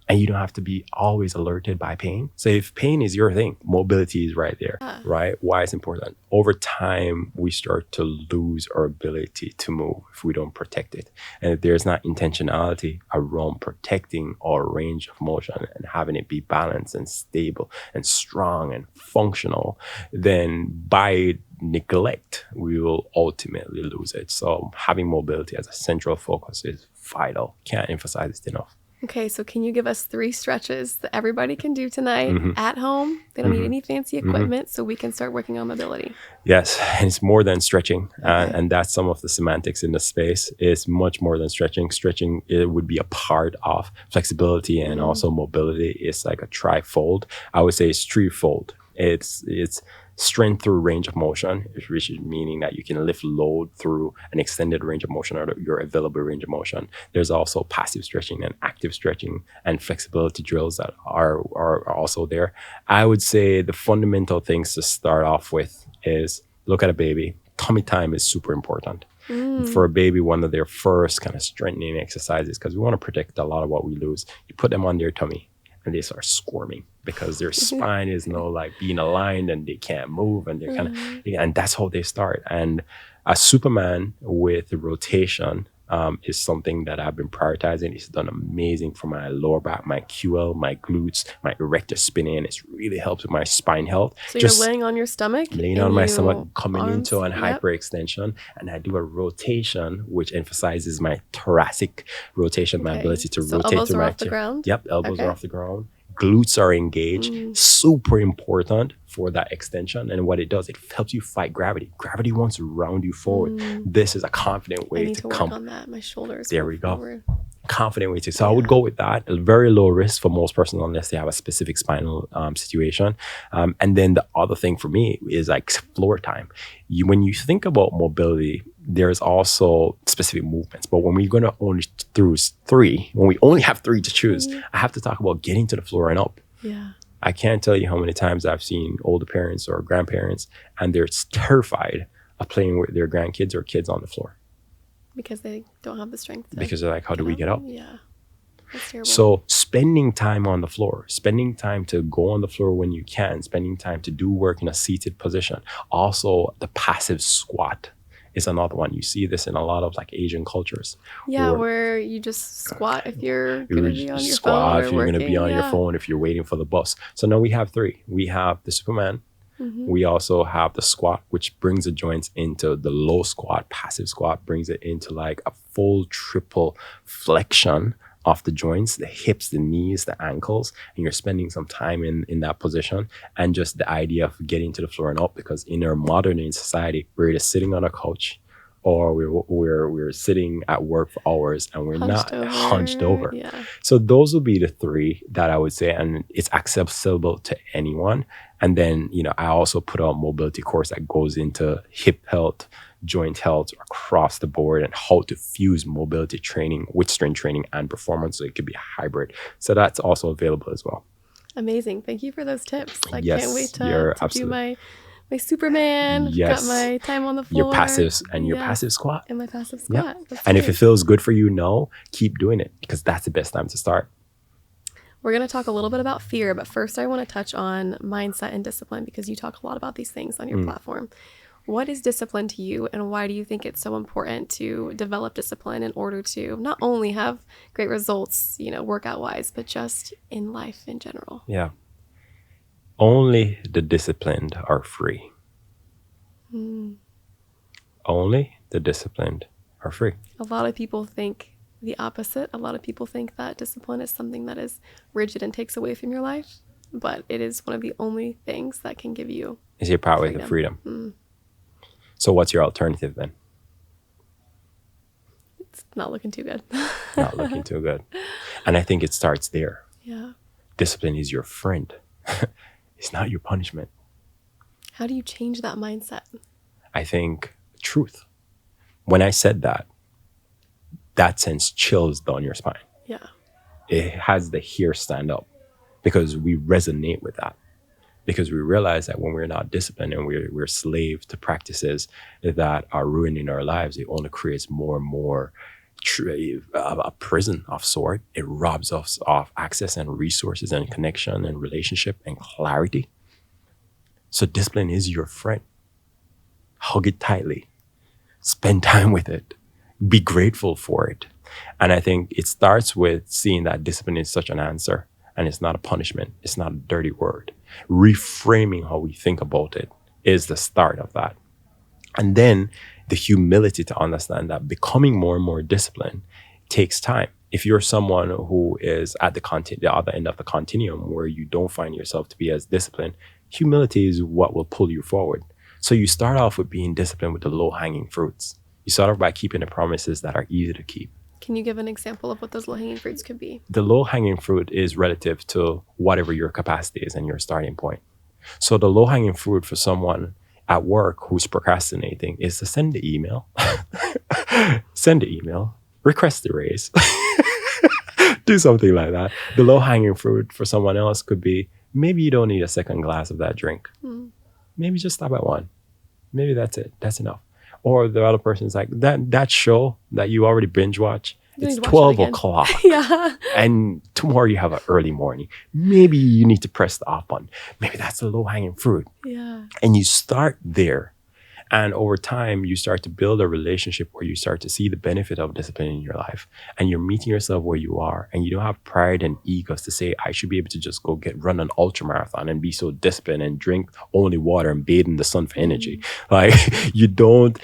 And you don't have to be always alerted by pain. So if pain is your thing, mobility is right there, right? Why it's important. Over time, we start to lose our ability to move if we don't protect it. And if there's not intentionality around protecting our range of motion and having it be balanced and stable and strong and functional, then by neglect, we will ultimately lose it. So having mobility as a central focus is vital. Can't emphasize it enough. Okay, so can you give us 3 stretches that everybody can do tonight at home? They don't need any fancy equipment, so we can start working on mobility. Yes, and it's more than stretching. And that's some of the semantics in the space. It's much more than stretching. Stretching, it would be a part of flexibility and also mobility. It's like a trifold. I would say it's threefold. It's strength through range of motion, which is meaning that you can lift load through an extended range of motion or your available range of motion. There's also passive stretching and active stretching and flexibility drills that are also there. I would say the fundamental things to start off with is look at a baby. Tummy time is super important. For a baby, one of their first kind of strengthening exercises, because we want to protect a lot of what we lose. You put them on their tummy and they start squirming because their spine is like being aligned and they can't move and they're kind of, and that's how they start. And a Superman with rotation is something that I've been prioritizing. It's done amazing for my lower back, my QL, my glutes, my erector spinae. It's really helps with my spine health. So you're laying on your stomach? Laying on my stomach, coming into an hyperextension. And I do a rotation, which emphasizes my thoracic rotation, my ability to rotate elbows through are my off the ground? Yep, elbows are off the ground. Glutes are engaged. Super important for that extension. And what it does, it helps you fight gravity. Gravity wants to round you forward. This is a confident way I need to work come on that. My shoulders. There we go. Forward. Confident way to. So I would go with that. A very low risk for most persons unless they have a specific spinal situation. And then the other thing for me is like floor time. When you think about mobility, there's also specific movements. But when we're going to only choose 3, when we only have 3 to choose, I have to talk about getting to the floor and up. Yeah. I can't tell you how many times I've seen older parents or grandparents and they're terrified of playing with their grandkids or kids on the floor. Because they don't have the strength. Because they're like, how do we get up? Yeah. That's terrible. So spending time on the floor, spending time to go on the floor when you can, spending time to do work in a seated position. Also, the passive squat is another one. You see this in a lot of like Asian cultures. Yeah, where you just squat if you're going to be on your phone. If you're going to be on your phone, if you're waiting for the bus. So now we have 3. We have the Superman. We also have the squat, which brings the joints into the low squat. Passive squat brings it into like a full triple flexion of the joints, the hips, the knees, the ankles, and you're spending some time in that position. And just the idea of getting to the floor and up, because in our modern society, we're either sitting on a couch or we're sitting at work for hours and we're hunched over. Yeah. So those would be the 3 that I would say, and it's accessible to anyone. And then, I also put out a mobility course that goes into hip health, joint health across the board, and how to fuse mobility training with strength training and performance. So it could be a hybrid. So that's also available as well. Amazing. Thank you for those tips. I Yes, can't wait to do my Superman. Yes. Got my time on the floor. Your passives and your passive squat. And my passive squat. Yeah. And if it feels good for you now, keep doing it, because that's the best time to start. We're going to talk a little bit about fear, but first I want to touch on mindset and discipline, because you talk a lot about these things on your platform. What is discipline to you, and why do you think it's so important to develop discipline in order to not only have great results, workout wise, but just in life in general? Yeah. Only the disciplined are free. Only the disciplined are free. A lot of people think the opposite. A lot of people think that discipline is something that is rigid and takes away from your life, but it is one of the only things that can give you It's your pathway to freedom. freedom. So what's your alternative then? It's not looking too good. Not looking too good. And I think it starts there. Yeah. Discipline is your friend. It's not your punishment. How do you change that mindset? I think truth. When I said that, that sends chills down your spine. Yeah. It has the hair stand up because we resonate with that. Because we realize that when we're not disciplined and we're slaves to practices that are ruining our lives, it only creates more and more a prison of sort. It robs us of access and resources and connection and relationship and clarity. So discipline is your friend. Hug it tightly. Spend time with it. Be grateful for it. And I think it starts with seeing that discipline is such an answer and it's not a punishment. It's not a dirty word. Reframing how we think about it is the start of that. And then the humility to understand that becoming more and more disciplined takes time. If you're someone who is at the other end of the continuum where you don't find yourself to be as disciplined, humility is what will pull you forward. So you start off with being disciplined with the low-hanging fruits. You start off by keeping the promises that are easy to keep. Can you give an example of what those low-hanging fruits could be? The low-hanging fruit is relative to whatever your capacity is and your starting point. So the low-hanging fruit for someone at work who's procrastinating is to send the email. Send the email. Request the raise. Do something like that. The low-hanging fruit for someone else could be maybe you don't need a second glass of that drink. Maybe just stop at one. Maybe that's it. That's enough. Or the other person's like, that show that you already binge watch, it's 12 o'clock. Yeah. And tomorrow you have an early morning. Maybe you need to press the off button. Maybe that's the low-hanging fruit. Yeah. And you start there. And over time, you start to build a relationship where you start to see the benefit of discipline in your life. And you're meeting yourself where you are. And you don't have pride and egos to say, I should be able to just go run an ultra marathon and be so disciplined and drink only water and bathe in the sun for energy. Like you don't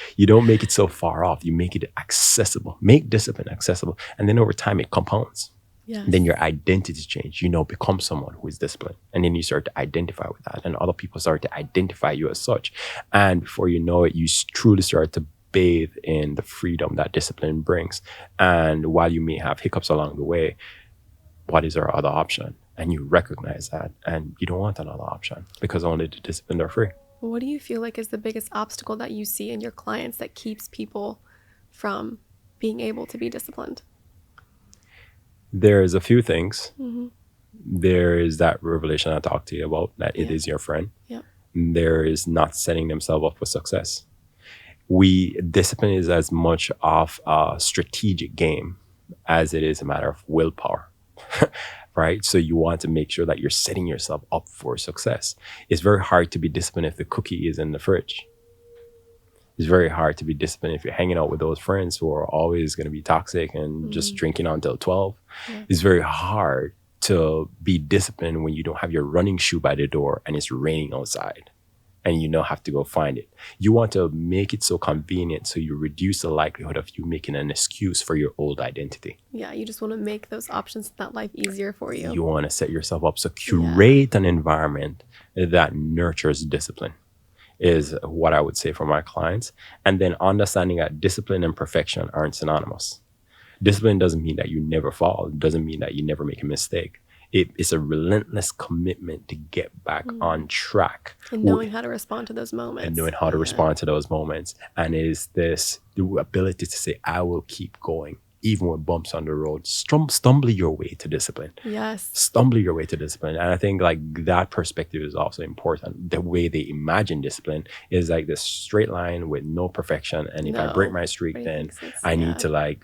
make it so far off. You make it accessible. Make discipline accessible. And then over time, it compounds. Yes. Then your identity change, become someone who is disciplined. And then you start to identify with that. And other people start to identify you as such. And before you know it, you truly start to bathe in the freedom that discipline brings. And while you may have hiccups along the way, what is our other option? And you recognize that. And you don't want another option because only the disciplined are free. What do you feel like is the biggest obstacle that you see in your clients that keeps people from being able to be disciplined? There's a few things. There is that revelation I talked to you about, that it is your friend. Yeah. There is not setting themselves up for success. Discipline is as much of a strategic game as it is a matter of willpower, right? So you want to make sure that you're setting yourself up for success. It's very hard to be disciplined if the cookie is in the fridge. It's very hard to be disciplined if you're hanging out with those friends who are always going to be toxic and just drinking until 12. Yeah. It's very hard to be disciplined when you don't have your running shoe by the door and it's raining outside and you have to go find it. You want to make it so convenient so you reduce the likelihood of you making an excuse for your old identity. Yeah, you just want to make those options in that life easier for you. You want to set yourself up. So curate an environment that nurtures discipline is what I would say for my clients. And then understanding that discipline and perfection aren't synonymous. Discipline doesn't mean that you never fall. It doesn't mean that you never make a mistake. It's a relentless commitment to get back on track. And knowing how to respond to those moments. And knowing how to respond to those moments. And is this the ability to say, I will keep going, even with bumps on the road. Stumble your way to discipline. Yes. Stumble your way to discipline. And I think that perspective is also important. The way they imagine discipline is like this straight line with no perfection. And if I break my streak, then I need to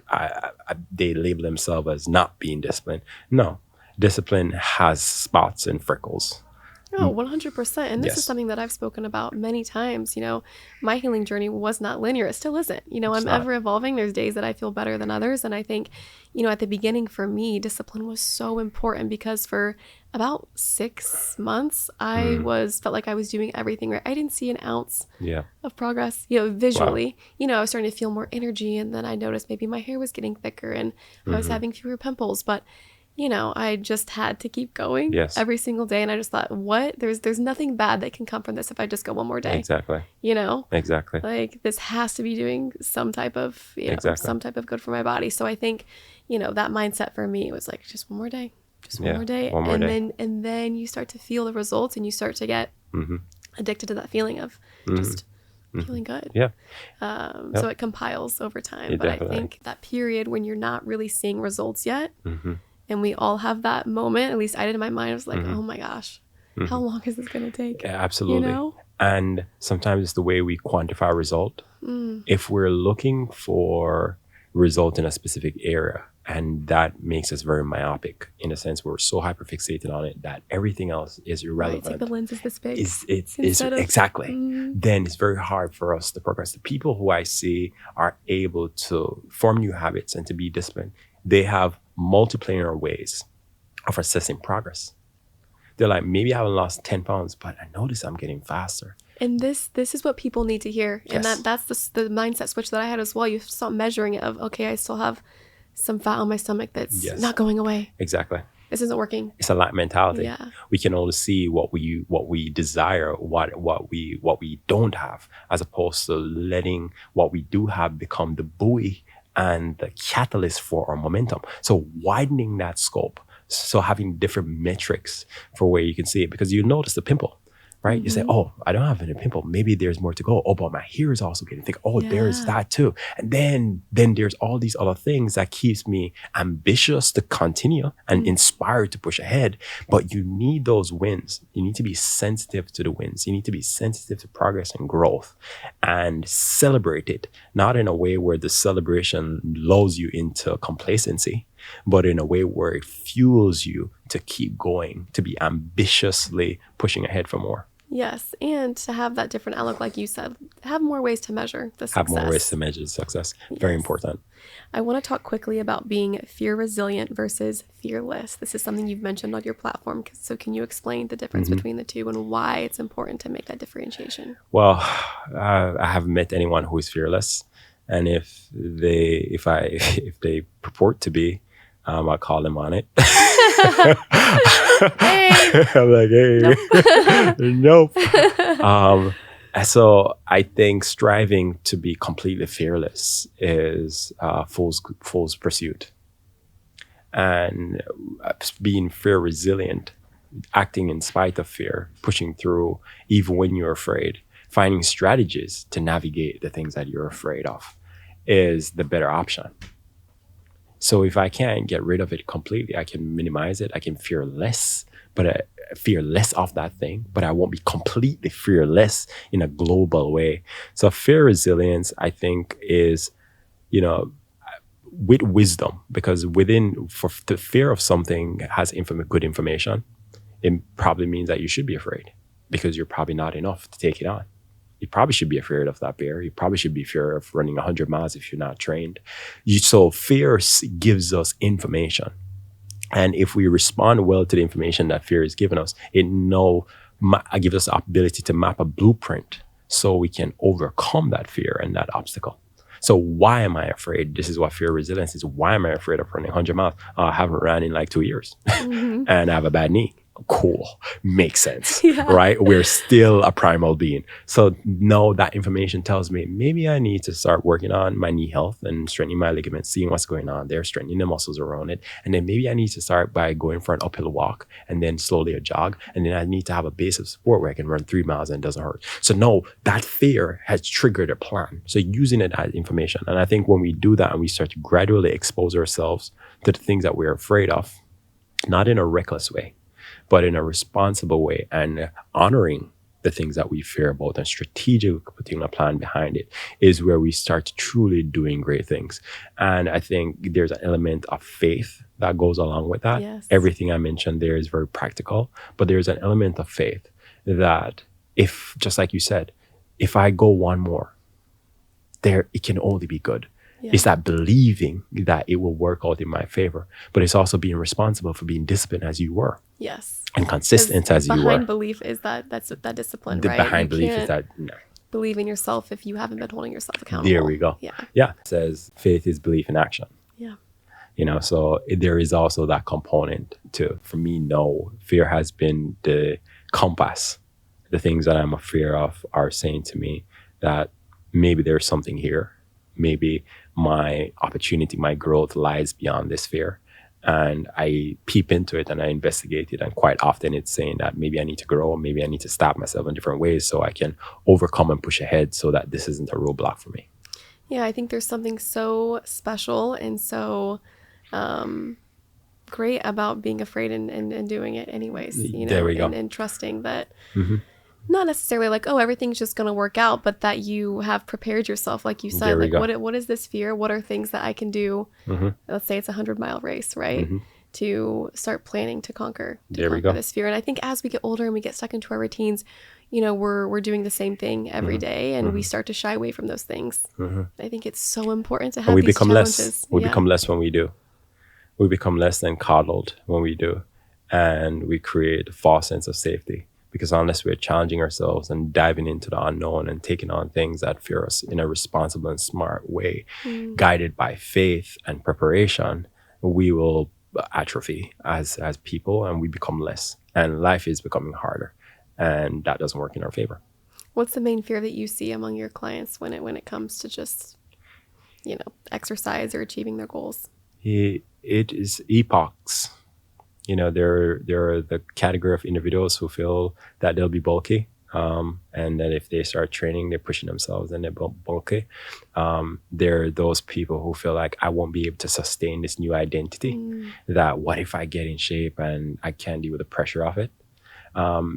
they label themselves as not being disciplined. No, discipline has spots and freckles. Oh, 100%. And this is Yes. something that I've spoken about many times. My healing journey was not linear. It still isn't. I'm not. ever evolving. There's days that I feel better than others. And I think, at the beginning for me, discipline was so important because for about 6 months, I felt like I was doing everything right. I didn't see an ounce Yeah. of progress, visually. I was starting to feel more energy. And then I noticed maybe my hair was getting thicker and I was having fewer pimples. But I just had to keep going Yes. every single day. And I just thought, what? There's nothing bad that can come from this if I just go one more day. Exactly. Exactly. Like this has to be doing some type of, Exactly. some type of good for my body. So I think, that mindset for me was like, just one more day, one more day. One more day. And then you start to feel the results and you start to get addicted to that feeling of just feeling good. Yeah. So it compiles over time. Yeah, but definitely. I think that period when you're not really seeing results yet, and we all have that moment, at least I did in my mind, I was like, oh my gosh, how long is this going to take? Yeah, absolutely. And sometimes it's the way we quantify result. If we're looking for result in a specific area, and that makes us very myopic in a sense, we're so hyperfixated on it that everything else is irrelevant. It's like the lens is this big. It's exactly. Then it's very hard for us to progress. The people who I see are able to form new habits and to be disciplined, they have multiplanar ways of assessing progress. They're like, maybe I haven't lost 10 pounds, but I notice I'm getting faster. And this is what people need to hear. Yes. And that's the mindset switch that I had as well. You stop measuring it of, okay, I still have some fat on my stomach that's not going away. Exactly. This isn't working. It's a lack mentality. Yeah. We can only see what we desire, what we don't have, as opposed to letting what we do have become the buoy and the catalyst for our momentum. So widening that scope. So having different metrics for where you can see it, because you notice the pimple, right? You say, oh, I don't have any pimple. Maybe there's more to go. Oh, but my hair is also getting thick. Oh, there's that too. And then there's all these other things that keeps me ambitious to continue and inspired to push ahead. But you need those wins. You need to be sensitive to the wins. You need to be sensitive to progress and growth and celebrate it, not in a way where the celebration lulls you into complacency, but in a way where it fuels you to keep going, to be ambitiously pushing ahead for more. Yes, and to have that different outlook, like you said, have more ways to measure the success. Have more ways to measure success. Very important. I want to talk quickly about being fear resilient versus fearless. This is something you've mentioned on your platform. So can you explain the difference between the two and why it's important to make that differentiation? Well, I haven't met anyone who is fearless. And if they purport to be, I'll call them on it. I'm like, hey, nope. So I think striving to be completely fearless is fool's pursuit. And being fear resilient, acting in spite of fear, pushing through even when you're afraid, finding strategies to navigate the things that you're afraid of is the better option. So if I can't get rid of it completely, I can minimize it. I can fear less, but fear less of that thing, but I won't be completely fearless in a global way. So fear resilience, I think, is, with wisdom, because the fear of something has good information. It probably means that you should be afraid because you're probably not enough to take it on. You probably should be afraid of that bear. You probably should be afraid of running 100 miles if you're not trained. So fear gives us information. And if we respond well to the information that fear is giving us, it gives us the ability to map a blueprint so we can overcome that fear and that obstacle. So why am I afraid? This is what fear resilience is. Why am I afraid of running 100 miles? I haven't ran in like 2 years and I have a bad knee. Cool. Makes sense, right? We're still a primal being. So no, that information tells me maybe I need to start working on my knee health and strengthening my ligaments, seeing what's going on there, strengthening the muscles around it. And then maybe I need to start by going for an uphill walk and then slowly a jog. And then I need to have a base of support where I can run 3 miles and it doesn't hurt. So no, that fear has triggered a plan. So using it as information. And I think when we do that and we start to gradually expose ourselves to the things that we're afraid of, not in a reckless way, but in a responsible way, and honoring the things that we fear about and strategically putting a plan behind it, is where we start truly doing great things. And I think there's an element of faith that goes along with that. Yes. Everything I mentioned there is very practical, but there's an element of faith that if, just like you said, if I go one more, there it can only be good. Yeah. It's that believing that it will work out in my favor, but it's also being responsible for being disciplined as you were. Yes. And consistent as you were. Behind belief is that discipline, right? Behind You belief is can't that, no. believe in yourself if you haven't been holding yourself accountable. There we go. Yeah. Yeah. It says faith is belief in action. Yeah. You know, so there is also that component to, for me, no, fear has been the compass. The things that I'm afraid of are saying to me that maybe there's something here. Maybe my opportunity, my growth lies beyond this fear. And I peep into it and I investigate it. And quite often it's saying that maybe I need to grow, maybe I need to stop myself in different ways so I can overcome and push ahead so that this isn't a roadblock for me. Yeah, I think there's something so special and so great about being afraid and doing it anyways. You know, there we go. And trusting that not necessarily like, oh, everything's just going to work out, but that you have prepared yourself, like you said, There we like go. what is this fear? What are things that I can do? Let's say it's a 100-mile race, right? To start planning to conquer There we go. this fear. And I think as we get older and we get stuck into our routines, you know, we're doing the same thing every day, and we start to shy away from those things. I think it's so important to have And we these become challenges. less. We become less when we do. We become less than coddled when we do. And we create a false sense of safety. Because unless we're challenging ourselves and diving into the unknown and taking on things that fear us in a responsible and smart way, guided by faith and preparation, we will atrophy as people and we become less. And life is becoming harder. And that doesn't work in our favor. What's the main fear that you see among your clients when it comes to just, you know, exercise or achieving their goals? It is epochs. You know, there are the category of individuals who feel that they'll be bulky. And that if they start training, they're pushing themselves and they're bulky. There are those people who feel like I won't be able to sustain this new identity. That what if I get in shape and I can't deal with the pressure of it?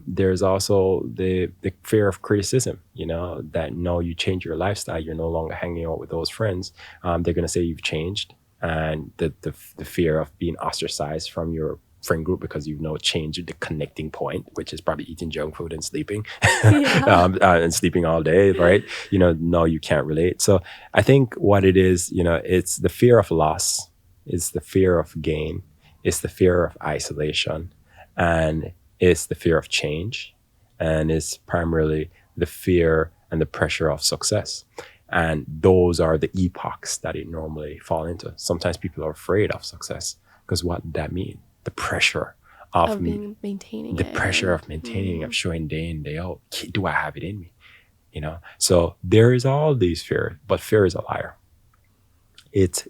There's also the fear of criticism, you know, that no, you change your lifestyle. You're no longer hanging out with those friends. They're going to say you've changed. And the fear of being ostracized from your friend group because you've now changed the connecting point, which is probably eating junk food and sleeping and sleeping all day, right? You know, no, you can't relate. So I think what it is, you know, it's the fear of loss, it's the fear of gain, it's the fear of isolation, and it's the fear of change, and it's primarily the fear and the pressure of success. And those are the epochs that it normally fall into. Sometimes people are afraid of success because what did that mean? The pressure of maintaining the it. pressure of maintaining, of showing day in, day out. Do I have it in me? You know, so there is all these fears, but fear is a liar. It's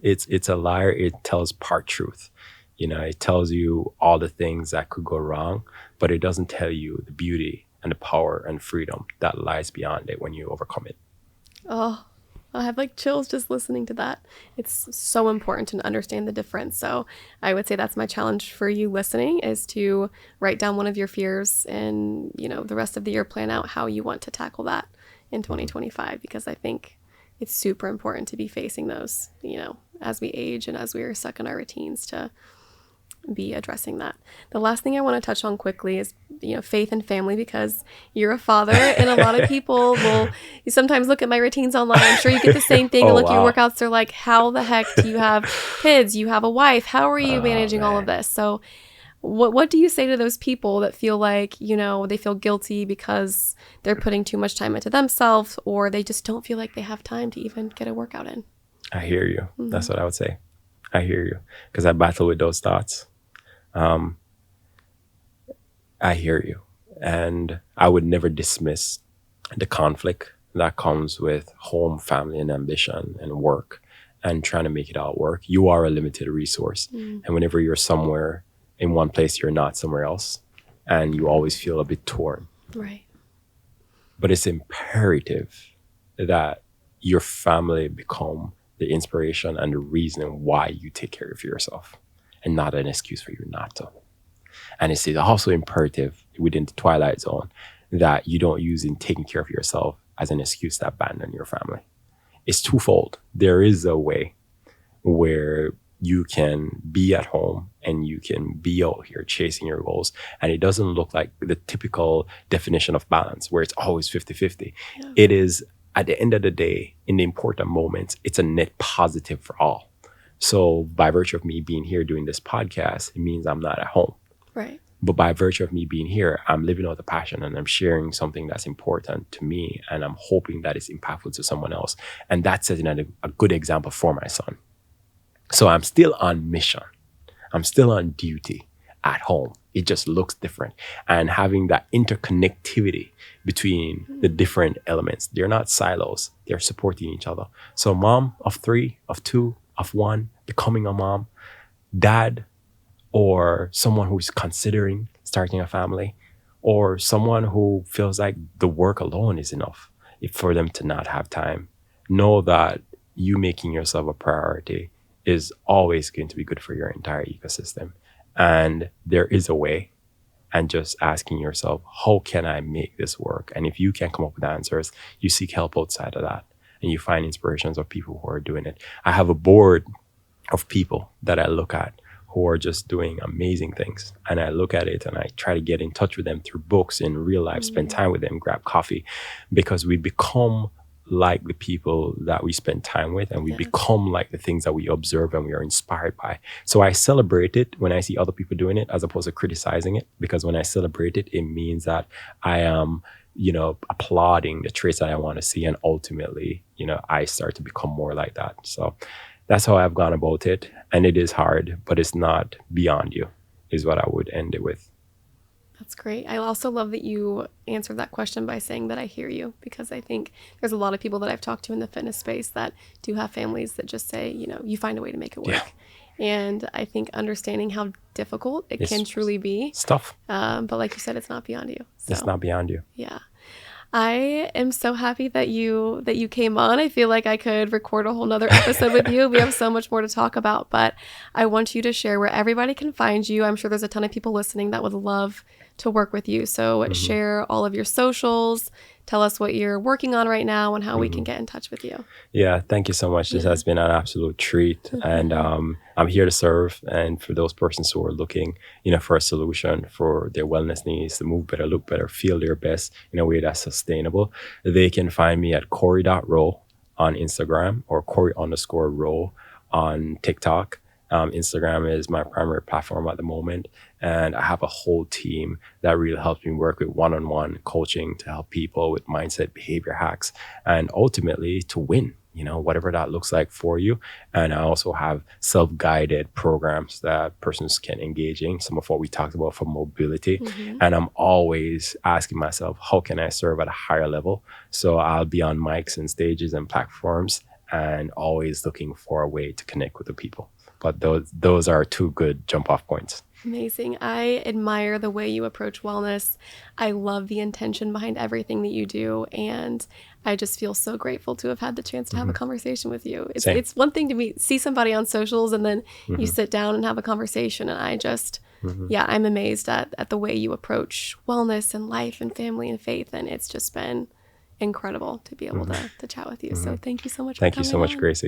a liar. It tells part truth. You know, it tells you all the things that could go wrong, but it doesn't tell you the beauty and the power and freedom that lies beyond it when you overcome it. Oh, I have like chills just listening to that. It's so important to understand the difference. So I would say that's my challenge for you listening, is to write down one of your fears and, you know, the rest of the year plan out how you want to tackle that in 2025, because I think it's super important to be facing those, you know, as we age and as we are stuck in our routines, to be addressing that. The last thing I want to touch on quickly is, you know, faith and family, because you're a father and a lot of people will sometimes look at my routines online. I'm sure you get the same thing. Oh, and look at wow. your workouts. They're like, how the heck do you have kids? You have a wife. How are you managing all of this? So what do you say to those people that feel like, you know, they feel guilty because they're putting too much time into themselves, or they just don't feel like they have time to even get a workout in? I hear you. That's what I would say. I hear you, because I battle with those thoughts. I hear you. And I would never dismiss the conflict that comes with home, family, and ambition and work and trying to make it all work. You are a limited resource. And whenever you're somewhere in one place, you're not somewhere else. And you always feel a bit torn. Right. But it's imperative that your family become the inspiration and the reason why you take care of yourself, and not an excuse for you not to. And it's also imperative within the twilight zone that you don't use in taking care of yourself as an excuse to abandon your family. It's twofold. There is a way where you can be at home and you can be out here chasing your goals. And it doesn't look like the typical definition of balance where it's always 50-50. Yeah. It is, at the end of the day, in the important moments, it's a net positive for all. So by virtue of me being here doing this podcast, it means I'm not at home. Right. But by virtue of me being here, I'm living out the passion and I'm sharing something that's important to me. And I'm hoping that it's impactful to someone else. And that's setting a good example for my son. So I'm still on mission. I'm still on duty at home. It just looks different. And having that interconnectivity between the different elements, they're not silos. They're supporting each other. So mom of 3, of 2, of 1, becoming a mom, dad, or someone who's considering starting a family, or someone who feels like the work alone is enough for them to not have time. Know that you making yourself a priority is always going to be good for your entire ecosystem. And there is a way. And just asking yourself, how can I make this work? And if you can't come up with answers, you seek help outside of that. And you find inspirations of people who are doing it. I have a board of people that I look at who are just doing amazing things. And I look at it and I try to get in touch with them through books in real life, spend time with them, grab coffee, because we become like the people that we spend time with, and we become like the things that we observe and we are inspired by. So I celebrate it when I see other people doing it as opposed to criticizing it, because when I celebrate it, it means that I am, applauding the traits that I want to see. And ultimately, I start to become more like that. So that's how I've gone about it. And it is hard, but it's not beyond you, is what I would end it with. That's great. I also love that you answered that question by saying that I hear you, because I think there's a lot of people that I've talked to in the fitness space that do have families that just say, you find a way to make it work. Yeah. And I think understanding how difficult it can truly be. It's tough. But like you said, it's not beyond you. So, it's not beyond you. Yeah. I am so happy that you came on. I feel like I could record a whole nother episode with you. We have so much more to talk about, but I want you to share where everybody can find you. I'm sure there's a ton of people listening that would love to work with you. So share all of your socials. Tell us what you're working on right now and how we can get in touch with you. Yeah, thank you so much. This has been an absolute treat. And I'm here to serve. And for those persons who are looking, for a solution for their wellness needs, to move better, look better, feel their best in a way that's sustainable, they can find me at Korey.Rowe on Instagram, or Korey_Rowe on TikTok. Instagram is my primary platform at the moment. And I have a whole team that really helps me work with one-on-one coaching to help people with mindset, behavior hacks, and ultimately to win, whatever that looks like for you. And I also have self-guided programs that persons can engage in, some of what we talked about for mobility. And I'm always asking myself, how can I serve at a higher level? So I'll be on mics and stages and platforms and always looking for a way to connect with the people. But those are 2 good jump off points. Amazing. I admire the way you approach wellness. I love the intention behind everything that you do. And I just feel so grateful to have had the chance to have a conversation with you. It's one thing to see somebody on socials and then you sit down and have a conversation. And I just, I'm amazed at the way you approach wellness and life and family and faith. And it's just been incredible to be able to chat with you. So thank you so much. Thank you so much, Gracie.